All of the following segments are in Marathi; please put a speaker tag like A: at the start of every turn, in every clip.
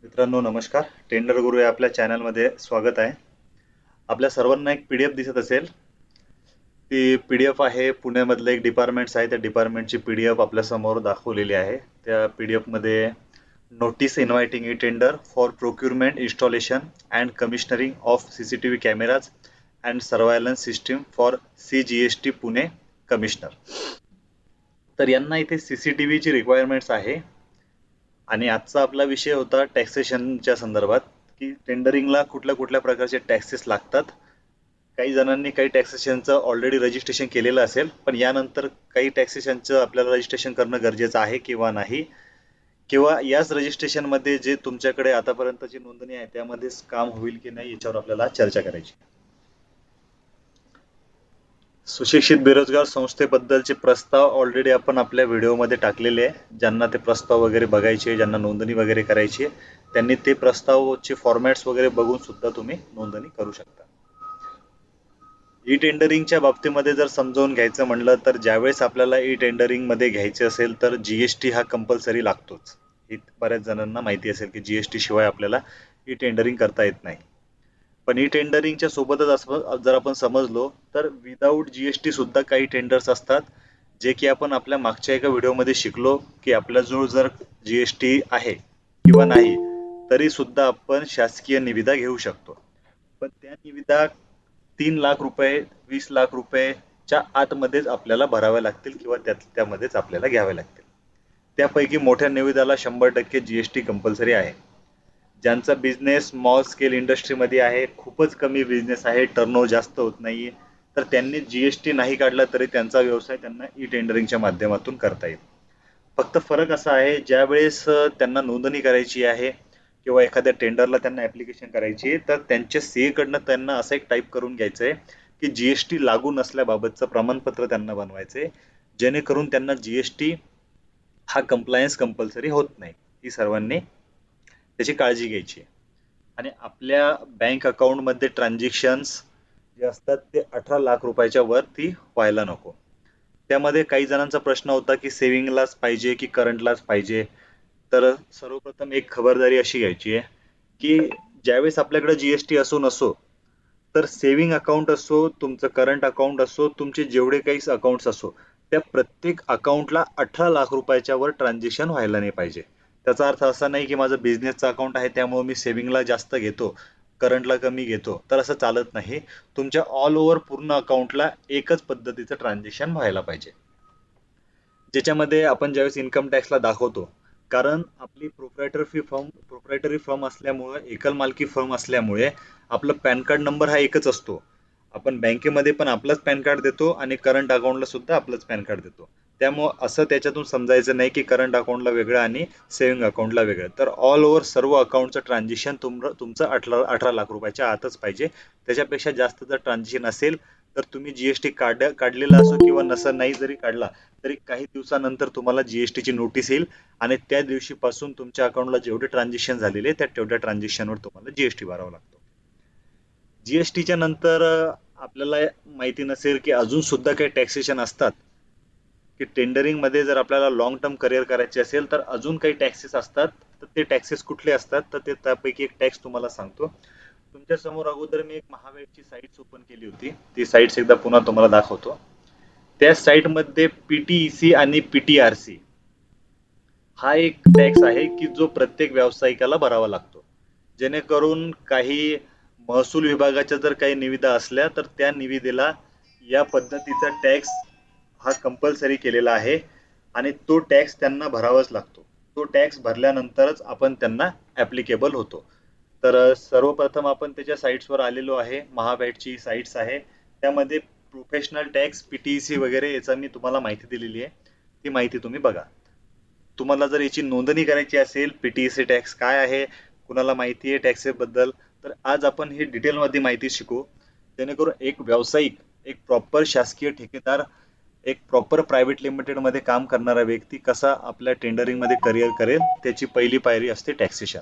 A: मित्रांनो नमस्कार. टेंडर गुरु या आपल्या चॅनलमध्ये स्वागत आहे. आपल्या सर्वांना एक PDF दिसत असेल. ती PDF आहे पुण्यामधलं एक डिपार्टमेंट्स आहे, त्या डिपार्टमेंटची PDF आपल्या समोर दाखवलेली आहे. त्या PDF मध्ये notice inviting e tender for procurement installation and commissioning of CCTV cameras and surveillance system for CGST Pune commissioner. तर यांना इथे CCTV ची रिक्वायरमेंट्स आहे आणि आजचा आपला विषय होता टॅक्सेशनच्या संदर्भात की टेंडरिंगला कुठल्या कुठल्या प्रकारचे टॅक्सेस लागतात. काही जणांनी काही टॅक्सेशनचं ऑलरेडी रजिस्ट्रेशन केलेलं असेल, पण यानंतर काही टॅक्सेशनचं आपल्याला रजिस्ट्रेशन करणं गरजेचं आहे किंवा नाही, किंवा याच रजिस्ट्रेशनमध्ये जे तुमच्याकडे आतापर्यंतची नोंदणी आहे त्यामध्येच काम होईल की नाही याच्यावर आपल्याला चर्चा करायची. सुशिक्षित बेरोजगार संस्थेबद्दलचे प्रस्ताव ऑलरेडी आपण आपल्या व्हिडिओमध्ये टाकलेले आहे. ज्यांना ते प्रस्ताव वगैरे बघायचे, ज्यांना नोंदणी वगैरे करायची आहे, त्यांनी ते प्रस्तावचे फॉर्मॅट्स वगैरे बघून सुद्धा तुम्ही नोंदणी करू शकता. ई टेंडरिंगच्या बाबतीमध्ये जर समजावून घ्यायचं म्हणलं तर ज्यावेळेस आपल्याला ई टेंडरिंग मध्ये घ्यायचे असेल तर GST हा कंपल्सरी लागतोच. हे बऱ्याच जणांना माहिती असेल की GST शिवाय आपल्याला ई टेंडरिंग करता येत नाही. पण ई टेंडरिंगच्या सोबतच जर आपण समजलो तर विदाऊट GST सुद्धा काही टेंडर्स असतात, जे की आपण आपल्या मागच्या एका व्हिडिओमध्ये शिकलो की आपल्याजवळ जर GST आहे किंवा नाही तरी सुद्धा आपण शासकीय निविदा घेऊ शकतो. पण त्या निविदा 3 लाख रुपये 20 लाख रुपयेच्या आतमध्येच आपल्याला भराव्या लागतील किंवा त्यामध्येच आपल्याला घ्यावे लागतील. त्यापैकी मोठ्या निविदाला 100% GST कंपल्सरी आहे. ज्यांचा बिझनेस स्मॉल स्केल इंडस्ट्रीमध्ये आहे, खूपच कमी बिझनेस आहे, टर्नओव्हर जास्त होत नाही, तर त्यांनी GST नाही काढला तरी त्यांचा व्यवसाय त्यांना ई टेंडरिंगच्या माध्यमातून करता येईल. फक्त फरक असा आहे, ज्या वेळेस त्यांना नोंदणी करायची आहे किंवा एखाद्या टेंडरला त्यांना ऍप्लिकेशन करायची आहे, तर त्यांच्या सीए कडनं त्यांना असं एक टाईप करून घ्यायचं आहे की GST लागू नसल्याबाबतचं प्रमाणपत्र त्यांना बनवायचं आहे, जेणेकरून त्यांना GST हा कंप्लायन्स कंपल्सरी होत नाही. ही सर्वांनी त्याची काळजी घ्यायची. आणि आपल्या बँक अकाउंटमध्ये ट्रान्झॅक्शन्स जे असतात ते 18 लाख रुपयाच्या वरती व्हायला नको. त्यामध्ये काही जणांचा प्रश्न होता की सेव्हिंगलाच पाहिजे की करंटलाच पाहिजे. तर सर्वप्रथम एक खबरदारी अशी घ्यायची आहे की ज्यावेळेस आपल्याकडे GST असो नसो, तर सेव्हिंग अकाउंट असो, तुमचं करंट अकाउंट असो, तुमचे जेवढे काही अकाउंट्स असो, त्या प्रत्येक अकाउंटला 18 लाख रुपयाच्या वर ट्रान्झॅक्शन व्हायला नाही पाहिजे. त्याचा अर्थ असा नाही की माझं बिझनेसचं अकाउंट आहे त्यामुळे मी सेव्हिंगला जास्त घेतो, करंटला कमी घेतो, तर असं चालत नाही. तुमच्या ऑल ओव्हर पूर्ण अकाउंटला एकच पद्धतीचं ट्रान्झॅक्शन व्हायला पाहिजे. ज्याच्यामध्ये आपण ज्यावेळेस इन्कम टॅक्सला दाखवतो, कारण आपली प्रोप्रायटरी फर्म असल्यामुळे, एकल मालकी फर्म असल्यामुळे आपलं पॅन कार्ड नंबर हा एकच असतो. आपण बँकेमध्ये पण आपलंच पॅन कार्ड देतो आणि करंट अकाउंटला सुद्धा आपलंच पॅन कार्ड देतो. त्यामुळं असं त्याच्यातून समजायचं नाही की करंट अकाउंटला वेगळं आणि सेव्हिंग अकाउंटला वेगळं. तर ऑल ओव्हर सर्व अकाउंटचं ट्रान्झॅक्शन तुमचं 18 लाख रुपयाच्या आतच पाहिजे. त्याच्यापेक्षा जास्त जर ट्रान्झॅक्शन असेल तर तुम्ही GST काढलेला असो किंवा नसं नाही जरी काढला तरी काही दिवसानंतर तुम्हाला GST ची नोटीस येईल आणि त्या दिवशीपासून तुमच्या अकाउंटला जेवढे ट्रान्झॅक्शन झालेले त्या तेवढ्या ट्रान्झॅक्शनवर तुम्हाला GST भरावा लागतो. GSTच्या नंतर आपल्याला माहिती नसेल की अजून सुद्धा काही टॅक्सेशन असतात, की टेंडरिंग मध्ये जर आपल्याला लॉंग टर्म करिअर करायचे असेल तर अजून काही टॅक्सेस असतात. तर ते टॅक्सेस कुठले असतात तर ते त्यापैकी एक टॅक्स तुम्हाला सांगतो. तुमच्या समोर अगोदर मी एक महावेळची साईट ओपन केली होती, ती साईट्स एकदा पुन्हा तुम्हाला दाखवतो. त्या साईट मध्ये PTEC आणि PTRC हा एक टॅक्स आहे की जो प्रत्येक व्यावसायिकाला भरावा लागतो. जेणेकरून काही महसूल विभागाच्या जर काही निविदा असल्या तर त्या निविदेला या पद्धतीचा टॅक्स हा कंपल्सरी केलेला आहे आणि तो टॅक्स त्यांना भरावाच लागतो. तो टॅक्स भरल्यानंतरच आपण त्यांना ऍप्लिकेबल होतो. तर सर्वप्रथम आपण त्याच्या साईट्सवर आलेलो आहे. महाबॅटची साईट्स आहे, त्यामध्ये प्रोफेशनल टॅक्स PTEC वगैरे याचा मी तुम्हाला माहिती दिलेली आहे, ती माहिती तुम्ही बघा. तुम्हाला जर याची नोंदणी करायची असेल, PTEC टॅक्स काय आहे, कुणाला माहिती आहे टॅक्सेस बद्दल, तर आज आपण ही डिटेलमध्ये माहिती शिकू. जेणेकरून एक व्यावसायिक, एक प्रॉपर शासकीय ठेकेदार, एक प्रॉपर प्रायव्हेट लिमिटेड मध्ये काम करणारा व्यक्ती कसा आपल्या टेंडरिंग मध्ये करिअर करेल त्याची पहिली पायरी असते टॅक्सेशन.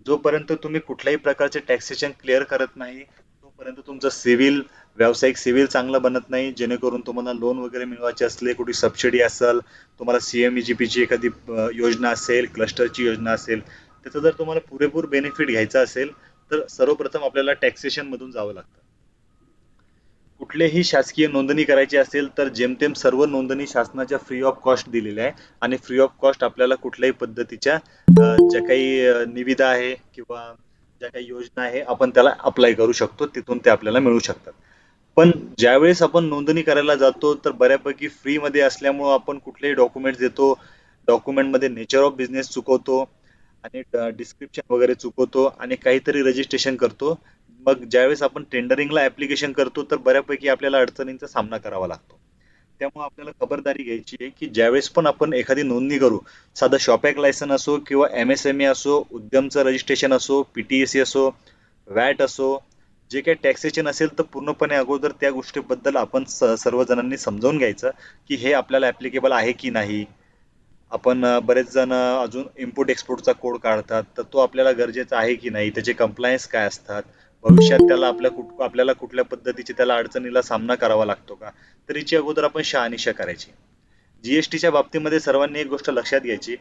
A: जोपर्यंत तुम्ही कुठल्याही प्रकारचे टॅक्सेशन क्लिअर करत नाही तोपर्यंत तुमचं सिव्हिल, व्यावसायिक सिव्हिल चांगलं बनत नाही. जेणेकरून तुम्हाला लोन वगैरे मिळवायचे असले, कुठे सबसिडी असेल, तुम्हाला CMEGP ची एखादी योजना असेल, क्लस्टरची योजना असेल, त्याचा जर तुम्हाला पुरेपूर बेनिफिट घ्यायचा असेल तर सर्वप्रथम आपल्याला टॅक्सेशन मधून जावं लागतं. कुठलेही शासकीय नोंदणी करायची असेल तर जेमतेम सर्व नोंदणी शासनाच्या फ्री ऑफ कॉस्ट दिलेल्या आहे आणि फ्री ऑफ कॉस्ट आपल्याला कुठल्याही पद्धतीच्या ज्या काही निविदा आहे किंवा ज्या काही योजना आहे आपण त्याला अप्लाय करू शकतो, तिथून ते आपल्याला मिळू शकतात. पण ज्यावेळेस आपण नोंदणी करायला जातो तर बऱ्यापैकी फ्री मध्ये असल्यामुळं आपण कुठलेही डॉक्युमेंट देतो, डॉक्युमेंट मध्ये नेचर ऑफ बिझनेस चुकवतो आणि डिस्क्रिप्शन वगैरे चुकवतो आणि काहीतरी रजिस्ट्रेशन करतो. मग ज्यावेळेस आपण टेंडरिंगला ऍप्लिकेशन करतो तर बऱ्यापैकी आपल्याला अडचणींचा सामना करावा लागतो. त्यामुळे आपल्याला खबरदारी घ्यायची आहे की ज्यावेळेस पण आपण एखादी नोंदणी करू, साधं शॉपॅक लायसन असो किंवा MSME असो, उद्यमचं रजिस्ट्रेशन असो, PTSC असो, वॅट असो, जे काही टॅक्सेशन असेल तर पूर्णपणे अगोदर त्या गोष्टीबद्दल आपण सर्वजणांनी समजावून घ्यायचं की हे आपल्याला ऍप्लिकेबल आहे की नाही. आपण बरेच जण अजून इम्पोर्ट एक्सपोर्टचा कोड काढतात, तर तो आपल्याला गरजेचा आहे की नाही, त्याचे कंप्लायन्स काय असतात, भविष्यात त्याला आपल्याला कुठल्या पद्धतीचे त्याला अडचणीला सामना करावा लागतो का, तर याची अगोदर आपण शहानिशा करायची. जीएसटीच्या बाबतीमध्ये सर्वांनी एक गोष्ट लक्षात घ्यायची,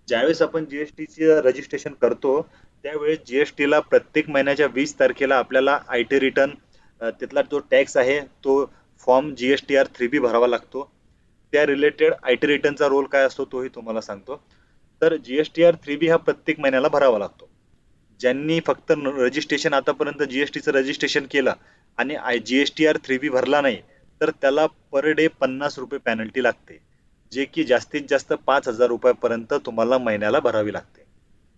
A: ज्यावेळेस आपण जीएसटीचे रजिस्ट्रेशन करतो त्यावेळेस जीएसटीला प्रत्येक महिन्याच्या 20 तारखेला आपल्याला IT रिटर्न, तिथला जो टॅक्स आहे तो फॉर्म GSTR 3B भरावा लागतो. त्या रिलेटेड IT रिटर्नचा रोल काय असतो तोही तुम्हाला सांगतो. तर GSTR 3B हा प्रत्येक महिन्याला भरावा लागतो. ज्यांनी फक्त रजिस्ट्रेशन आतापर्यंत जीएसटीचं रजिस्ट्रेशन केलं आणि GSTR 3B भरला नाही तर त्याला पर डे ₹50 पेनल्टी लागते, जे की जास्तीत जास्त ₹5,000 तुम्हाला महिन्याला भरावी लागते.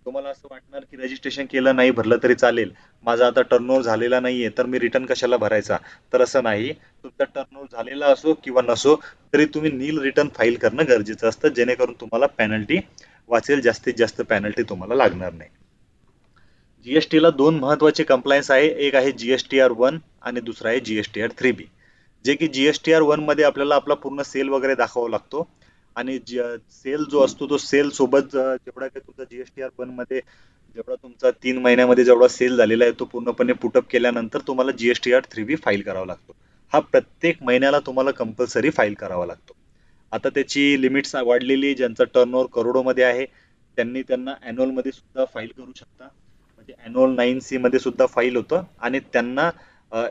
A: तुम्हाला असं वाटणार की रजिस्ट्रेशन केलं नाही भरलं तरी चालेल, माझा आता टर्नओव्हर झालेला नाहीये तर मी रिटर्न कशाला भरायचा, तर असं नाही. तुमचा टर्नओव्हर झालेला असो किंवा नसो तरी तुम्ही नील रिटर्न फाईल करणं गरजेचं असतं, जेणेकरून तुम्हाला पेनल्टी वाचेल, जास्तीत जास्त पेनल्टी तुम्हाला लागणार नाही. जीएसटीला दोन महत्वाचे कंप्लायन्स आहे, एक आहे GSTR 1 आणि दुसरा आहे GSTR 3B. जे की GSTR 1 मध्ये आपल्याला आपला पूर्ण सेल वगैरे दाखवावा लागतो आणि सेल जो असतो तो सेल सोबत जेवढा काही तुमचा GSTR 1 मध्ये जेवढा तुमचा 3 महिन्यामध्ये जेवढा सेल झालेला आहे तो पूर्णपणे पुटअप केल्यानंतर तुम्हाला GSTR 3B फाईल करावा लागतो. हा प्रत्येक महिन्याला तुम्हाला कंपल्सरी फाईल करावा लागतो. आता त्याची लिमिट्स वाढलेली, ज्यांचा टर्नओव्हर करोडोमध्ये आहे त्यांना अॅन्युअल मध्ये सुद्धा फाईल करू शकता, म्हणजे अॅन्युअल 9C मध्ये सुद्धा फाईल होतं आणि त्यांना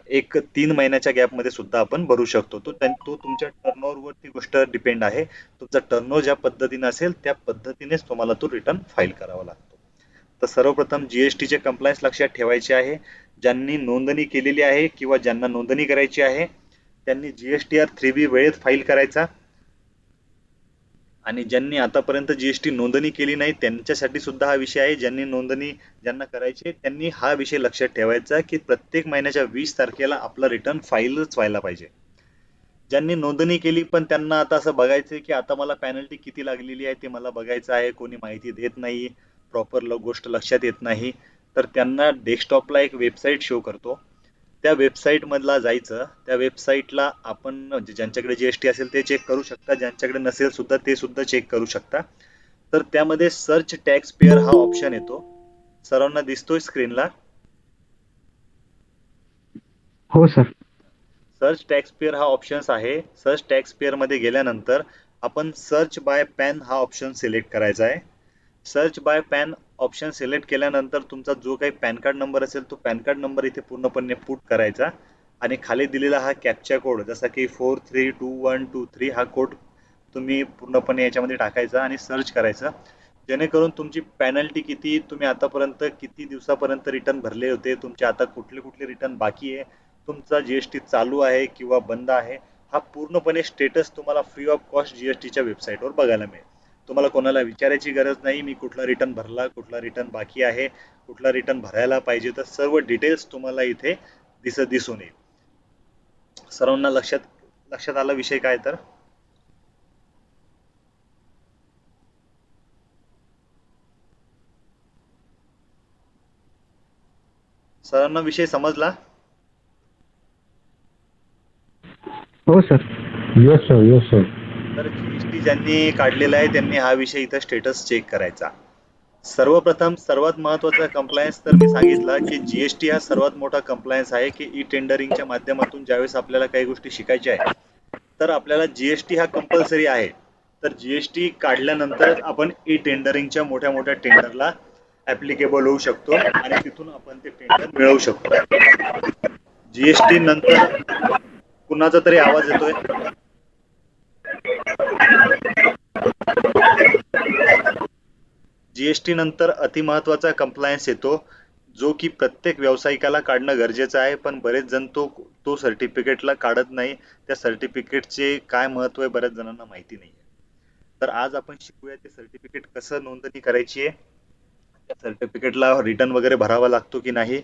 A: एक 3 महिन्याच्या गॅपमध्ये सुद्धा आपण भरू शकतो. तो तुमच्या टर्नओव्हर वरती गोष्ट डिपेंड आहे. तुमचा टर्नओव्हर ज्या पद्धतीने असेल त्या पद्धतीनेच तुम्हाला तो रिटर्न फाईल करावा लागतो. तर सर्वप्रथम जीएसटीचे कंप्लायन्स लक्षात ठेवायचे आहे. ज्यांनी नोंदणी केलेली आहे किंवा ज्यांना नोंदणी करायची आहे त्यांनी GSTR 3B वेळेत फाईल करायचा आणि ज्यांनी आतापर्यंत जीएसटी नोंदणी केली नाही त्यांच्यासाठी सुद्धा हा विषय आहे. ज्यांना करायचे त्यांनी हा विषय लक्षात ठेवायचा की प्रत्येक महिन्याच्या 20 तारखेला आपला रिटर्न फाईलच व्हायला पाहिजे. ज्यांनी नोंदणी केली पण त्यांना आता असं बघायचंय की आता मला पेनल्टी किती लागलेली आहे ते मला बघायचं आहे, कोणी माहिती देत नाही, प्रॉपर गोष्ट लक्षात येत नाही, तर त्यांना डेस्कटॉपला एक वेबसाईट शो करतो. त्या वेबसाईट मधला जायचं, त्या वेबसाईटला आपण म्हणजे ज्यांच्याकडे जीएसटी असेल ते चेक करू शकता, ज्यांच्याकडे नसेल सुद्धा ते सुद्धा चेक करू शकता. तर त्यामध्ये सर्च टॅक्स पेअर हा ऑप्शन येतो, सर्वांना दिसतोय स्क्रीनला.
B: हो सर.
A: सर्च टॅक्स पेअर हा ऑप्शन आहे. सर्च टॅक्स पेअर मध्ये गेल्यानंतर आपण सर्च बाय पॅन हा ऑप्शन सिलेक्ट करायचा आहे. Search by pan option select केल्यानंतर तुमचा जो काही पॅन कार्ड नंबर असेल तो पॅन कार्ड नंबर इथे पूर्णपणे पुट करायचा आणि खाली दिलेला हा कॅप्चा कोड जसा की 432123 हा कोड तुम्ही पूर्णपणे याच्यामध्ये टाकायचा आणि सर्च करायचा, जेणेकरून तुमची पेनल्टी किती, तुम्ही आतापर्यंत किती दिवसापर्यंत रिटर्न भरले होते, तुमचे आता कुठले कुठले रिटर्न बाकी आहे, तुमचा जीएसटी चालू आहे किंवा बंद आहे, हा पूर्णपणे स्टेटस तुम्हाला फ्री ऑफ कॉस्ट जीएसटीच्या वेबसाईटवर बघायला मिळेल. तुम्हाला कोणाला विचारायची गरज नाही मी कुठला रिटर्न भरला, कुठला रिटर्न बाकी आहे, कुठला रिटर्न भरायला पाहिजे, तर सर्व डिटेल्स तुम्हाला इथे दिसून येईल. सर्वांना लक्षात आला विषय काय तर? सर्वांना विषय समजला?
B: हो sir.
C: Yes sir, yes sir.
A: तर जीएसटी ज्यांनी काढलेला आहे त्यांनी हा विषय इथं स्टेटस चेक करायचा. सर्वप्रथम सर्वात महत्वाचा कंप्लायन्स तर मी सांगितला की जीएसटी हा सर्वात मोठा कंप्लायन्स आहे की ई टेंडरिंगच्या माध्यमातून ज्यावेळेस आपल्याला काही गोष्टी शिकायच्या आहे तर आपल्याला जीएसटी हा कंपल्सरी आहे. तर जीएसटी काढल्यानंतरच आपण ई टेंडरिंगच्या मोठ्या मोठ्या टेंडरला ऍप्लिकेबल होऊ शकतो आणि तिथून आपण ते टेंडर मिळवू शकतो. जीएसटी नंतर कुणाचा तरी आवाज येतोय? जीएसटी नंतर अतिमहत्वाचा कंप्लायन्स येतो, जो की प्रत्येक व्यावसायिकाला काढणं गरजेचं आहे, पण बरेच जण तो तो सर्टिफिकेटला काढत नाही. त्या सर्टिफिकेटचे काय महत्व आहे बऱ्याच जणांना माहिती नाही. तर आज आपण शिकूया ते सर्टिफिकेट कसं नोंदणी करायची आहे, त्या सर्टिफिकेटला रिटर्न वगैरे भरावा लागतो की नाही,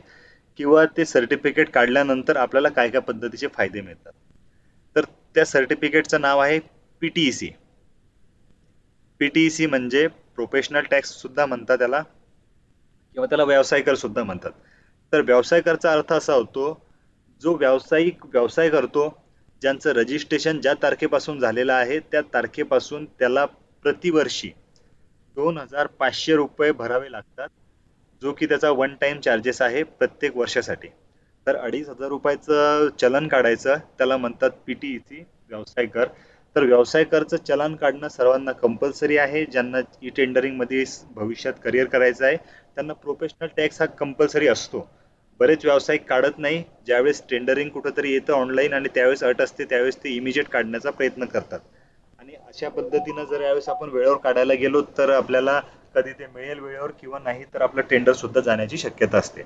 A: किंवा ते सर्टिफिकेट काढल्यानंतर आपल्याला काय काय पद्धतीचे फायदे मिळतात. तर त्या सर्टिफिकेटचं नाव आहे पीटीईसी. पीटीईसी म्हणजे प्रोफेशनल टॅक्स सुद्धा म्हणतात त्याला, किंवा त्याला व्यवसाय कर सुद्धा म्हणतात. तर व्यवसाय करचा अर्थ असा होतो, जो व्यावसायिक व्यवसाय करतो, ज्यांचं रजिस्ट्रेशन ज्या तारखेपासून झालेलं आहे त्या तारखेपासून त्याला प्रतिवर्षी 2,500 रुपये भरावे लागतात, जो की त्याचा वन टाइम चार्जेस आहे प्रत्येक वर्षासाठी. तर 2,500 रुपयाचं चलन काढायचं, त्याला म्हणतात पीटीईसी, व्यवसाय कर. तर व्यवसाय करचं चलन काढणं सर्वांना कंपल्सरी आहे. ज्यांना ई टेंडरिंग मध्ये भविष्यात करिअर करायचं आहे त्यांना प्रोफेशनल टॅक्स हा कंपल्सरी असतो. बरेच व्यावसायिक काढत नाही. ज्यावेळेस टेंडरिंग कुठंतरी येतं ऑनलाईन आणि त्यावेळेस अट असते, त्यावेळेस ते इमिजिएट काढण्याचा प्रयत्न करतात. आणि अशा पद्धतीनं जर यावेळेस आपण वेळेवर काढायला गेलो तर आपल्याला कधी ते मिळेल वेळेवर किंवा नाही, तर आपलं टेंडर सुद्धा जाण्याची शक्यता असते.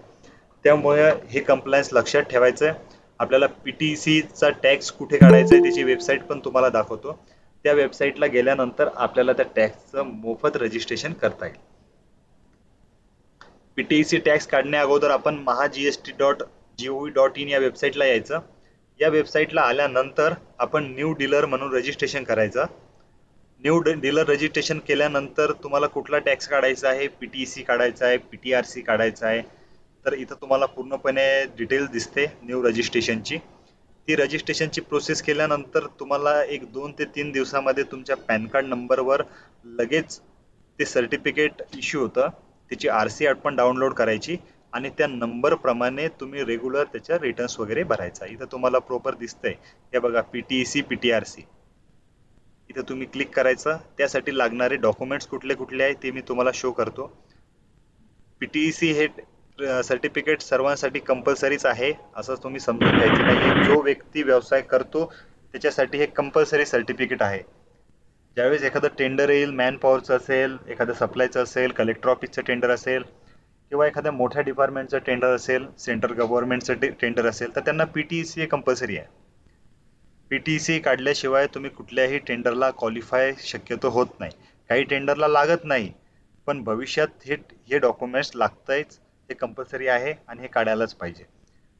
A: त्यामुळे हे कंप्लायन्स लक्षात ठेवायचं आहे. आपल्याला पीटीसीचा टॅक्स कुठे काढायचा आहे त्याची वेबसाईट पण तुम्हाला दाखवतो. त्या वेबसाईटला गेल्यानंतर आपल्याला त्या टॅक्सचं मोफत रजिस्ट्रेशन करता येईल. पीटीईसी टॅक्स काढण्या अगोदर आपण maha.gst.gov.in या वेबसाईटला यायचं. या वेबसाईटला आल्यानंतर आपण न्यू डीलर म्हणून रजिस्ट्रेशन करायचं. न्यू डीलर रजिस्ट्रेशन केल्यानंतर तुम्हाला कुठला टॅक्स काढायचा आहे, पीटीईसी काढायचा आहे, पीटीआरसी काढायचा आहे, तर इथं तुम्हाला पूर्णपणे डिटेल्स दिसते न्यू रजिस्ट्रेशनची. ती रजिस्ट्रेशनची प्रोसेस केल्यानंतर तुम्हाला एक 2 ते 3 दिवसामध्ये तुमच्या पॅन कार्ड नंबरवर लगेच ते सर्टिफिकेट इश्यू होतं. त्याची आरसी आपण डाउनलोड करायची आणि त्या नंबर प्रमाणे तुम्ही रेग्युलर त्याच्या रिटर्न्स वगैरे भरायचा. इथं तुम्हाला प्रॉपर दिसतंय, हे बघा, पीटीईसी, पीटीआरसी. इथे तुम्ही क्लिक करायचं. त्यासाठी लागणारे डॉक्युमेंट्स कुठले कुठले आहे ते मी तुम्हाला शो करतो. पीटीईसी हे सर्टिफिकेट सर्वांसाठी कंपल्सरीच आहे असं तुम्ही समजून घ्यायचं नाहीये. जो व्यक्ती व्यवसाय करतो त्याच्यासाठी हे कंपल्सरी सर्टिफिकेट आहे. ज्यावेळेस एखादं टेंडर येईल, मॅन पॉवरचं असेल, एखादं सप्लायचं असेल, कलेक्टर ऑफिसचं टेंडर असेल, किंवा एखाद्या मोठ्या डिपार्टमेंटचं टेंडर असेल, सेंट्रल गव्हर्नमेंटचं टेंडर असेल, तर त्यांना पीटीईसी हे कंपल्सरी आहे. पीटीसी काढल्याशिवाय तुम्ही कुठल्याही टेंडरला क्वालिफाय शक्यतो होत नाही. काही टेंडरला लागत नाही, पण भविष्यात हे हे डॉक्युमेंट्स लागतायच, हे कंपल्सरी आहे आणि हे काढायलाच पाहिजे.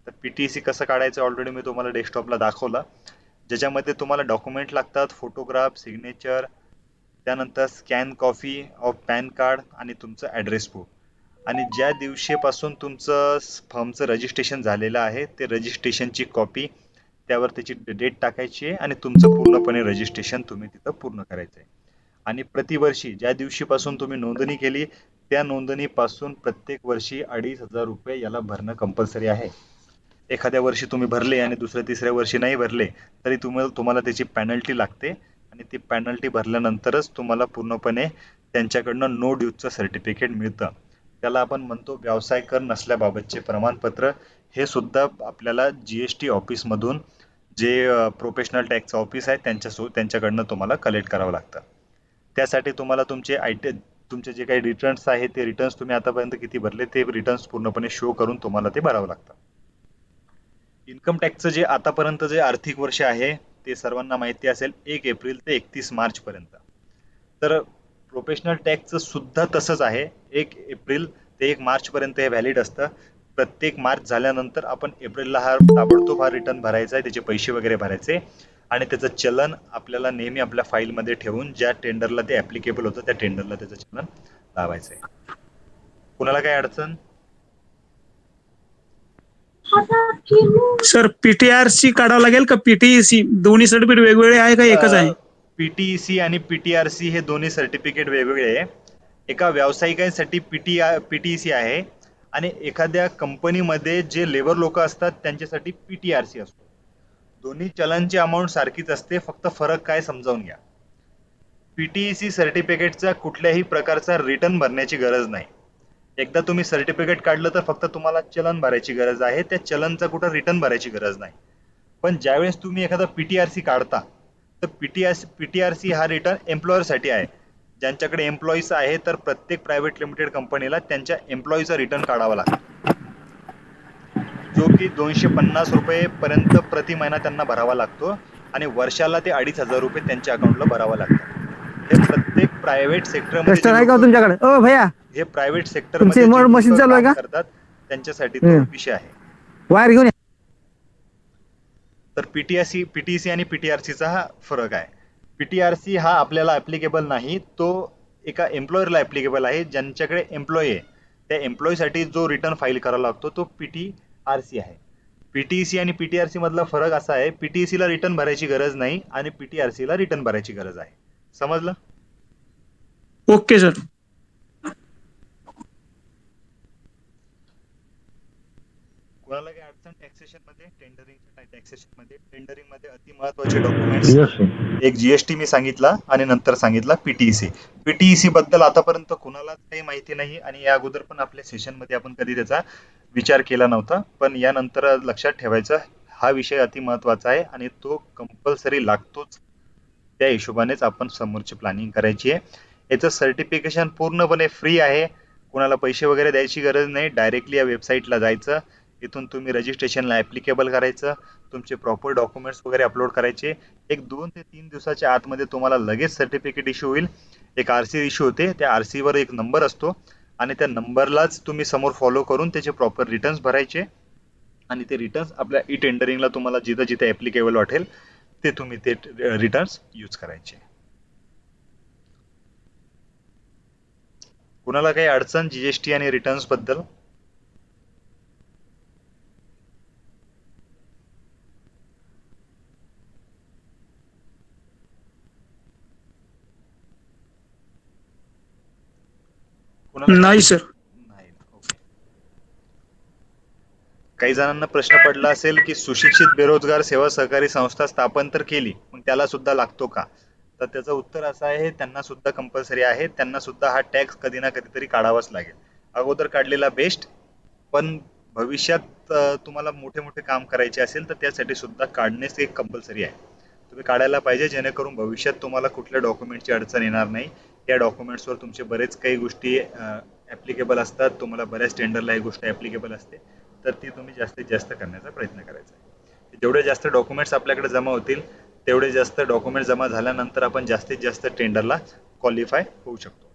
A: तर पीटीसी कसं काढायचं ऑलरेडी मी तुम्हाला डेस्कटॉपला दाखवलं, ज्याच्यामध्ये तुम्हाला डॉक्युमेंट लागतात, फोटोग्राफ, सिग्नेचर, त्यानंतर scan copy of pan card आणि तुमचं ॲड्रेस प्रूफ. आणि ज्या दिवशीपासून तुमचं फर्मचं रजिस्ट्रेशन झालेलं आहे ते रजिस्ट्रेशनची कॉपी, त्यावर त्याची डेट टाकायची आहे आणि तुमचं पूर्णपणे रजिस्ट्रेशन तुम्ही तिथं पूर्ण करायचं आहे. आणि प्रतिवर्षी ज्या दिवशीपासून तुम्ही नोंदणी केली त्या नोंदणीपासून प्रत्येक वर्षी 2,500 रुपये याला भरणं कंपल्सरी आहे. एखाद्या वर्षी तुम्ही भरले आणि दुसऱ्या तिसऱ्या वर्षी नाही भरले तरी तुम्हाला त्याची पेनल्टी लागते, आणि ती पेनल्टी भरल्यानंतरच तुम्हाला पूर्णपणे त्यांच्याकडनं नो ड्यूजचं सर्टिफिकेट मिळतं. त्याला आपण म्हणतो व्यवसाय कर नसल्याबाबतचे प्रमाणपत्र. हे सुद्धा आपल्याला जीएसटी ऑफिसमधून, जे प्रोफेशनल टॅक्स ऑफिस आहे त्यांच्याकडनं तुम्हाला कलेक्ट करावं लागतं. त्यासाठी तुम्हाला तुमचे जे काही रिटर्न्स आहे ते रिटर्न्स तुम्ही आतापर्यंत किती भरले ते रिटर्न्स पूर्णपणे शो करून तुम्हाला ते भरावं लागतं. इन्कम टॅक्सचं जे आतापर्यंत जे आर्थिक वर्ष आहे ते सर्वांना माहिती असेल, 1 एप्रिल ते 31 मार्च पर्यंत. तर प्रोफेशनल टॅक्सचं सुद्धा तसंच आहे, 1 एप्रिल ते 1 मार्च पर्यंत हे व्हॅलिड असतं. प्रत्येक मार्च झाल्यानंतर आपण एप्रिलला हा ताबडतोब हा रिटर्न भरायचा आहे, त्याचे पैसे वगैरे भरायचे, आणि त्याचं चलन आपल्याला नेहमी आपल्या फाईलमध्ये ठेवून ज्या टेंडरला ते ऍप्लिकेबल होतं त्या टेंडरला त्याचं चलन लावायचं आहे. कुणाला काय अडचण?
C: सर पीटीआरसी काढावं लागेल का पीटीईसी? दोन्ही सर्टिफिकेट वेगवेगळे आहे का एकच आहे?
A: पीटीईसी आणि पीटीआरसी हे दोन्ही सर्टिफिकेट वेगवेगळे आहे. एका व्यावसायिकांसाठी पीटीईसी आहे आणि एखाद्या कंपनीमध्ये जे लेबर लोक असतात त्यांच्यासाठी पीटीआरसी असतो. दोन्ही चलांची अमाऊंट सारखीच असते, फक्त फरक काय समजावून घ्या. पीटीईसी सर्टिफिकेटचा कुठल्याही प्रकारचा रिटर्न भरण्याची गरज नाही. एकदा तुम्ही सर्टिफिकेट काढलं तर फक्त तुम्हाला चलन भरायची गरज आहे, त्या चलनचा कुठं रिटर्न भरायची गरज नाही. पण ज्यावेळेस तुम्ही एखादा पीटीआरसी काढता, तर पीटीआरसी हा रिटर्न एम्प्लॉयरसाठी आहे. ज्यांच्याकडे एम्प्लॉईज आहे, तर प्रत्येक प्रायव्हेट लिमिटेड कंपनीला त्यांच्या एम्प्लॉईचा रिटर्न काढावा लागतो, जो की 250 रुपये पर्यंत प्रति महिना त्यांना भरावा लागतो आणि वर्षाला ते 2500 रुपये त्यांच्या अकाउंटला भरावा लागतात. हे प्रत्येक प्रायव्हेट सेक्टरमध्ये
B: टेस्टर
A: जे
B: आहे का
A: लोक,
B: तुमच्याकडे? ओ भैया,
A: हे प्रायव्हेट सेक्टर
B: तुमची
A: मध्ये जे
B: मशीन
A: लोक
B: चालू आहे
A: काम
B: का?
A: करतात त्यांच्यासाठी तो विषय आहे.
B: वायर घेऊन या.
A: तर पीटीसी आणि पीटीआरसीचा हा फरक आहे. पीटीआरसी हा आपल्याला ऍप्लिकेबल नाही, तो एका एम्प्लॉयरला ऍप्लिकेबल आहे, ज्यांच्याकडे एम्प्लॉई आहे. त्या एम्प्लॉईसाठी जो रिटर्न फाईल करावा लागतो तो पीटीआरसी आहे. पीटीसी आणि पीटीआरसी मधला फरक असा आहे, पीटीसी ला रिटर्न भरायची गरज नाही आणि पीटीआरसी ला रिटर्न भरायची गरज आहे. समजलं?
C: Okay sir.
A: कोणाला काही अडचण टॅक्सेशन मध्ये, टेंडरिंग मध्ये अति महत्वाचे डॉक्युमेंट्स, एक जीएसटी मी सांगितला आणि नंतर सांगितला पीटीसी. पीटीसी बद्दल आतापर्यंत कुणालाच काही माहिती नाही आणि या अगोदर पण आपल्या सेशन मध्ये आपण कधी त्याचा विचार केला नव्हता, पण यानंतर लक्षात ठेवायचा हा विषय अति महत्वाचा आहे आणि तो कंपल्सरी लागतोच. त्या हिशोबानेच आपण समोरची प्लॅनिंग करायची आहे. याचं सर्टिफिकेशन पूर्णपणे फ्री आहे, कोणाला पैसे वगैरे द्यायची गरज नाही. डायरेक्टली या वेबसाईटला जायचं, इथून तुम्ही रजिस्ट्रेशनला ऍप्लिकेबल करायचं, तुमचे प्रॉपर डॉक्युमेंट्स वगैरे अपलोड करायचे. एक 2 ते 3 दिवसाच्या आतमध्ये तुम्हाला लगेच सर्टिफिकेट इश्यू होईल. एक आरसी इश्यू होते, त्या आरसी वर एक नंबर असतो आणि त्या नंबरलाच तुम्ही समोर फॉलो करून त्याचे प्रॉपर रिटर्न्स भरायचे आणि ते रिटर्न्स आपल्या ई टेंडरिंगला तुम्हाला जिथं जिथे ऍप्लिकेबल वाटेल ते तुम्ही ते रिटर्न्स यूज करायचे. कुणाला काही अडचण जीएसटी आणि रिटर्न्स बद्दल?
C: नाही सर.
A: नाही. ओके. काही जणांना प्रश्न पडला असेल की सुशिक्षित बेरोजगार सेवा सहकारी संस्था स्थापन तर केली, मग त्याला सुद्धा लागतो का? तर त्याचं उत्तर असं आहे, त्यांना सुद्धा कंपल्सरी आहे, त्यांना सुद्धा हा टॅक्स कधी ना कधीतरी काढावाच लागेल. अगोदर काढलेला बेस्ट, पण भविष्यात तुम्हाला मोठे मोठे काम करायचे असेल तर त्यासाठी सुद्धा काढणेच एक कंपल्सरी आहे. तुम्ही काढायला पाहिजे, जेणेकरून भविष्यात तुम्हाला कुठल्या डॉक्युमेंटची अडचण येणार नाही. या डॉक्युमेंट्सवर तुमचे बरेच काही गोष्टी ऍप्लिकेबल असतात, तुम्हाला बऱ्याच टेंडरला ही गोष्ट ऍप्लिकेबल असते, तर ती तुम्ही जास्तीत जास्त करण्याचा प्रयत्न करायचा आहे. जेवढे जास्त डॉक्युमेंट्स आपल्याकडे जमा होतील, तेवढे जास्त डॉक्युमेंट जमा झाल्यानंतर आपण जास्तीत जास्त टेंडरला क्वालिफाय होऊ शकतो.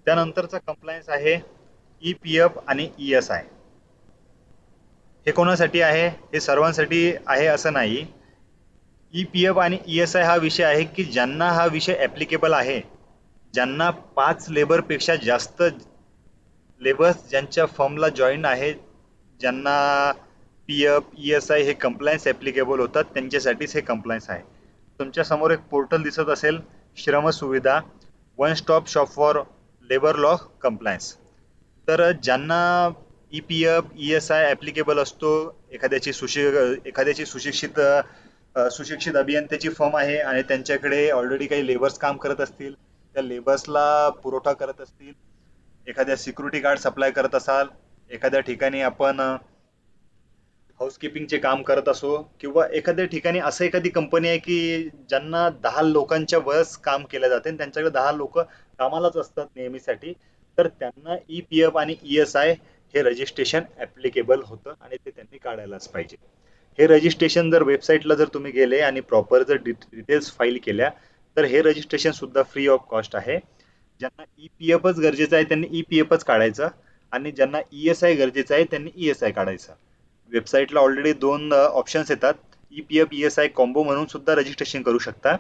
A: त्यानंतरचा कंप्लायन्स आहे ईपीएफ आणि ईएसआय. हे कोणासाठी आहे? हे सर्वांसाठी आहे असं नाही. ईपीएफ आणि ईएसआय हा विषय आहे की ज्यांना हा विषय ऍप्लिकेबल आहे, ज्यांना 5 लेबरपेक्षा जास्त लेबर्स ज्यांच्या फर्मला जॉईन आहे, ज्यांना पीएफ ईएसआय हे कंप्लायन्स ऍप्लिकेबल होतात, त्यांच्यासाठीच हे कंप्लायन्स आहे. तुमच्या समोर एक पोर्टल दिसत असेल, श्रम सुविधा, one stop shop for labour law compliance. तर ज्यांना ईपीएफ ईएसआय ऍप्लिकेबल असतो, एखाद्याची सुशिक्षित अभियंत्याची फर्म आहे आणि त्यांच्याकडे ऑलरेडी काही लेबर्स काम करत असतील, त्या लेबर्सला पुरवठा करत असतील, एखाद्या सिक्युरिटी गार्ड सप्लाय करत असाल, एखाद्या ठिकाणी आपण हाऊसकीपिंगचे काम करत असो, किंवा एखाद्या ठिकाणी असं एखादी कंपनी आहे की ज्यांना 10 लोकांच्या वरच काम केलं जाते आणि त्यांच्याकडे 10 लोक कामालाच असतात नेहमीसाठी, तर त्यांना ईपीएफ आणि ईएसआय हे रजिस्ट्रेशन ऍप्लिकेबल होतं आणि ते त्यांनी काढायलाच पाहिजे. हे रजिस्ट्रेशन जर वेबसाईटला जर तुम्ही गेले आणि प्रॉपर जर डिटेल्स फाईल केल्या, तर हे रजिस्ट्रेशन सुद्धा फ्री ऑफ कॉस्ट आहे. ज्यांना ईपीएफच गरजेचं आहे त्यांनी ईपीएफच काढायचं आणि ज्यांना ईएसआय गरजेचं आहे त्यांनी ईएसआय काढायचं. वेबसाईटला ऑलरेडी 2 ऑप्शन्स येतात, ईपीएफ ईएसआय कॉम्बो म्हणून सुद्धा रजिस्ट्रेशन करू शकता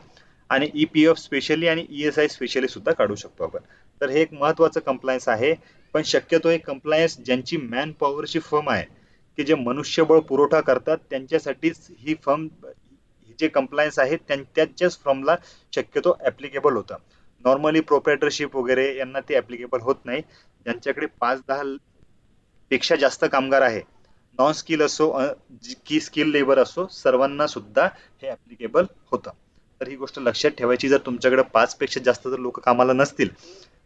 A: आणि ईपीएफ स्पेशली आणि ईएसआय स्पेशली सुद्धा काढू शकतो आपण. तर हे एक महत्वाचं कंप्लायन्स आहे, पण शक्यतो एक कंप्लायन्स ज्यांची मॅन पॉवरची फर्म आहे, की जे मनुष्यबळ पुरवठा करतात, त्यांच्यासाठीच ही फर्म, जे कंप्लायन्स आहे त्यांच्याच फर्मला शक्यतो ऍप्लिकेबल होतं. नॉर्मली प्रोप्रायटरशिप वगैरे यांना ते ऍप्लिकेबल होत नाही. ज्यांच्याकडे 5-10 पेक्षा जास्त कामगार आहे, नॉन स्किल असो की स्किल लेबर असो, सर्वांना सुद्धा हे ऍप्लिकेबल होतं. तर ही गोष्ट लक्षात ठेवायची. जर तुमच्याकडे 5 पेक्षा जास्त जर लोक कामाला नसतील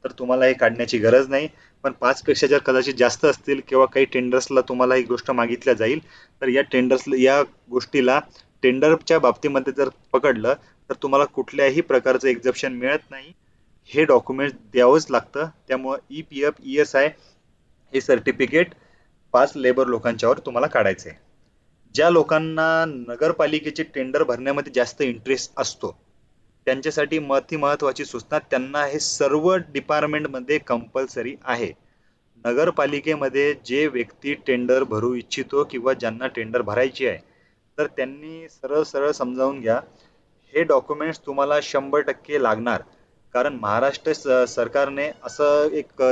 A: तर तुम्हाला हे काढण्याची गरज नाही. पण 5 पेक्षा जर कदाचित जास्त असतील किंवा काही टेंडर्सला तुम्हाला ही गोष्ट मागितल्या जाईल तर या गोष्टीला टेंडरच्या बाबतीमध्ये जर पकडलं तर तुम्हाला कुठल्याही प्रकारचं एक्झेप्शन मिळत नाही. हे डॉक्युमेंट द्यावंच लागतं. त्यामुळे EPF ESI हे सर्टिफिकेट 5 लेबर लोकांच्यावर तुम्हाला काढायचं आहे. ज्या लोकांना नगरपालिकेचे टेंडर भरण्यामध्ये जास्त इंटरेस्ट असतो त्यांच्यासाठी महत्वाची सूचना, त्यांना हे सर्व डिपार्टमेंटमध्ये कंपल्सरी आहे. नगरपालिकेमध्ये जे व्यक्ती टेंडर भरू इच्छितो किंवा ज्यांना टेंडर भरायची आहे तर त्यांनी सरळ सरळ समजावून घ्या, हे डॉक्युमेंट्स तुम्हाला 100% लागणार. कारण महाराष्ट्र सरकारने असं एक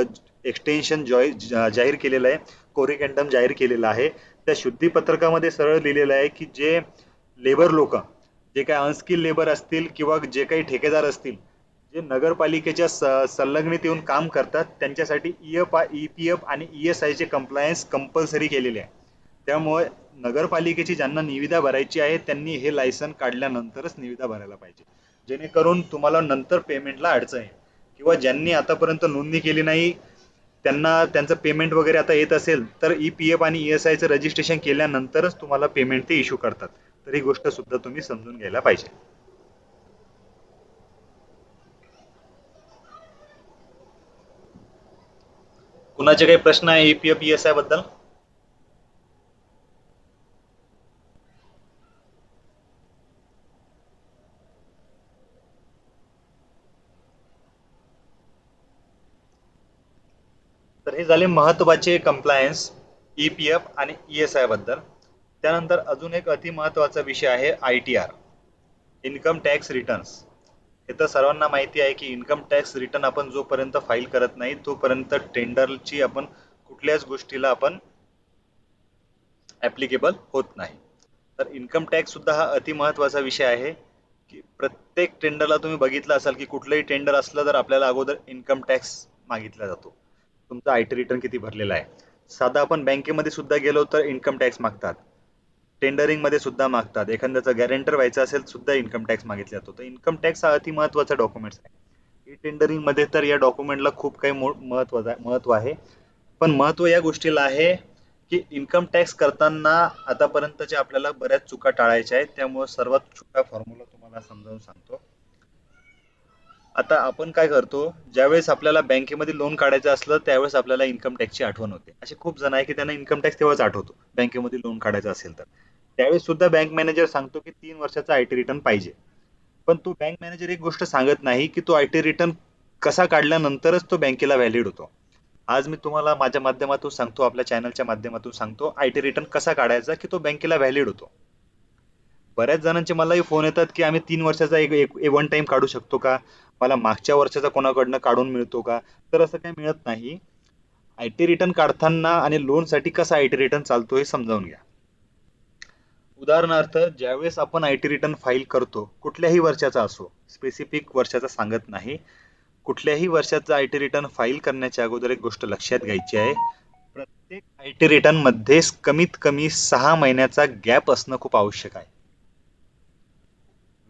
A: एक्सटेन्शन जाहीर केलेलं आहे, कोरिकंडम जाहीर केलेलं आहे. त्या शुद्धीपत्रकामध्ये सरळ लिहिलेलं आहे की जे लेबर लोक, जे काही अनस्किल लेबर असतील किंवा जे काही ठेकेदार असतील, जे नगरपालिकेच्या संलग्नित येऊन काम करतात त्यांच्यासाठी EPF आणि ESI चे कंप्लायन्स कंपल्सरी केलेले आहे. त्यामुळे नगरपालिकेची ज्यांना निविदा भरायची आहे त्यांनी हे लायसन काढल्यानंतरच निविदा भरायला पाहिजे, जेणेकरून तुम्हाला नंतर पेमेंटला अडचण येईल. किंवा ज्यांनी आतापर्यंत नोंदणी केली नाही त्यांना त्यांचं पेमेंट वगैरे आता येत असेल तर EPF आणि ESI चं रजिस्ट्रेशन केल्यानंतरच तुम्हाला पेमेंट ते इश्यू करतात. तर ही गोष्ट सुद्धा तुम्ही समजून घ्यायला पाहिजे. कुणाचे काही प्रश्न आहे EPF ESI बद्दल? तर हे झाले महत्वाचे कंप्लायन्स EPF आणि ESI बद्दल. त्यानंतर अजून एक अति महत्वाचा विषय आहे ITR, इन्कम टॅक्स रिटर्न्स. हे तर सर्वांना माहिती आहे की इन्कम टॅक्स रिटर्न आपण जोपर्यंत फाईल करत नाही तोपर्यंत टेंडरची आपण कुठल्याच गोष्टीला आपण ऍप्लिकेबल होत नाही. तर इन्कम टॅक्स सुद्धा हा अति महत्वाचा विषय आहे की प्रत्येक टेंडरला तुम्ही बघितलं असाल की कुठलंही टेंडर असलं तर आपल्याला अगोदर इन्कम टॅक्स मागितला जातो, तुमचा IT रिटर्न किती भरलेला आहे. साधा आपण बँकेमध्ये सुद्धा गेलो तर इन्कम टॅक्स मागतात, टेंडरिंग मध्ये सुद्धा मागतात, एखाद्याचा गॅरेंटर व्हायचं असेल सुद्धा इन्कम टॅक्स मागितला जातो. तर इन्कम टॅक्स हा अति महत्वाचा डॉक्युमेंट आहे. ई टेंडरिंग मध्ये तर या डॉक्युमेंटला खूप काही महत्व आहे. पण महत्व या गोष्टीला आहे की इन्कम टॅक्स करताना आतापर्यंतच्या आपल्याला बऱ्याच चुका टाळायच्या आहेत. त्यामुळे सर्वात छोटा फॉर्म्युला तुम्हाला समजावून सांगतो. आता आपण काय करतो, ज्यावेळेस आपल्याला बँकेमध्ये लोन काढायचं असलं त्यावेळेस आपल्याला इन्कम टॅक्सची आठवण होते. असे खूप जण आहे की त्यांना इन्कम टॅक्स तेव्हाच आठवतो बँकेमध्ये लोन काढायचं असेल तर. त्यावेळेस सुद्धा बँक मॅनेजर सांगतो की 3 वर्षाचा IT रिटर्न पाहिजे. पण तो बँक मॅनेजर एक गोष्ट सांगत नाही की तो IT रिटर्न कसा काढल्यानंतरच तो बँकेला व्हॅलिड होतो. आज मी तुम्हाला माझ्या माध्यमातून सांगतो, आपल्या चॅनलच्या माध्यमातून सांगतो IT रिटर्न कसा काढायचा की तो बँकेला व्हॅलिड होतो. बऱ्याच जणांचे मलाही फोन येतात की आम्ही 3 वर्षाचा एक वन टाइम काढू शकतो का, मला मागच्या वर्षाचा कोणाकडनं काढून मिळतो का. तर असं काही मिळत नाही. IT रिटर्न काढताना आणि लोन साठी कसा IT रिटर्न चालतो हे समजावून घ्या. उदाहरणार्थ ज्यावेळेस आपण IT रिटर्न फाईल करतो कुठल्याही वर्षाचा असो, स्पेसिफिक वर्षाचा सांगत नाही, कुठल्याही वर्षाचा IT रिटर्न फाईल करण्याच्या अगोदर एक गोष्ट लक्षात घ्यायची आहे, प्रत्येक IT रिटर्न मध्ये कमीत कमी 6 महिन्याचा गॅप असणं खूप आवश्यक आहे.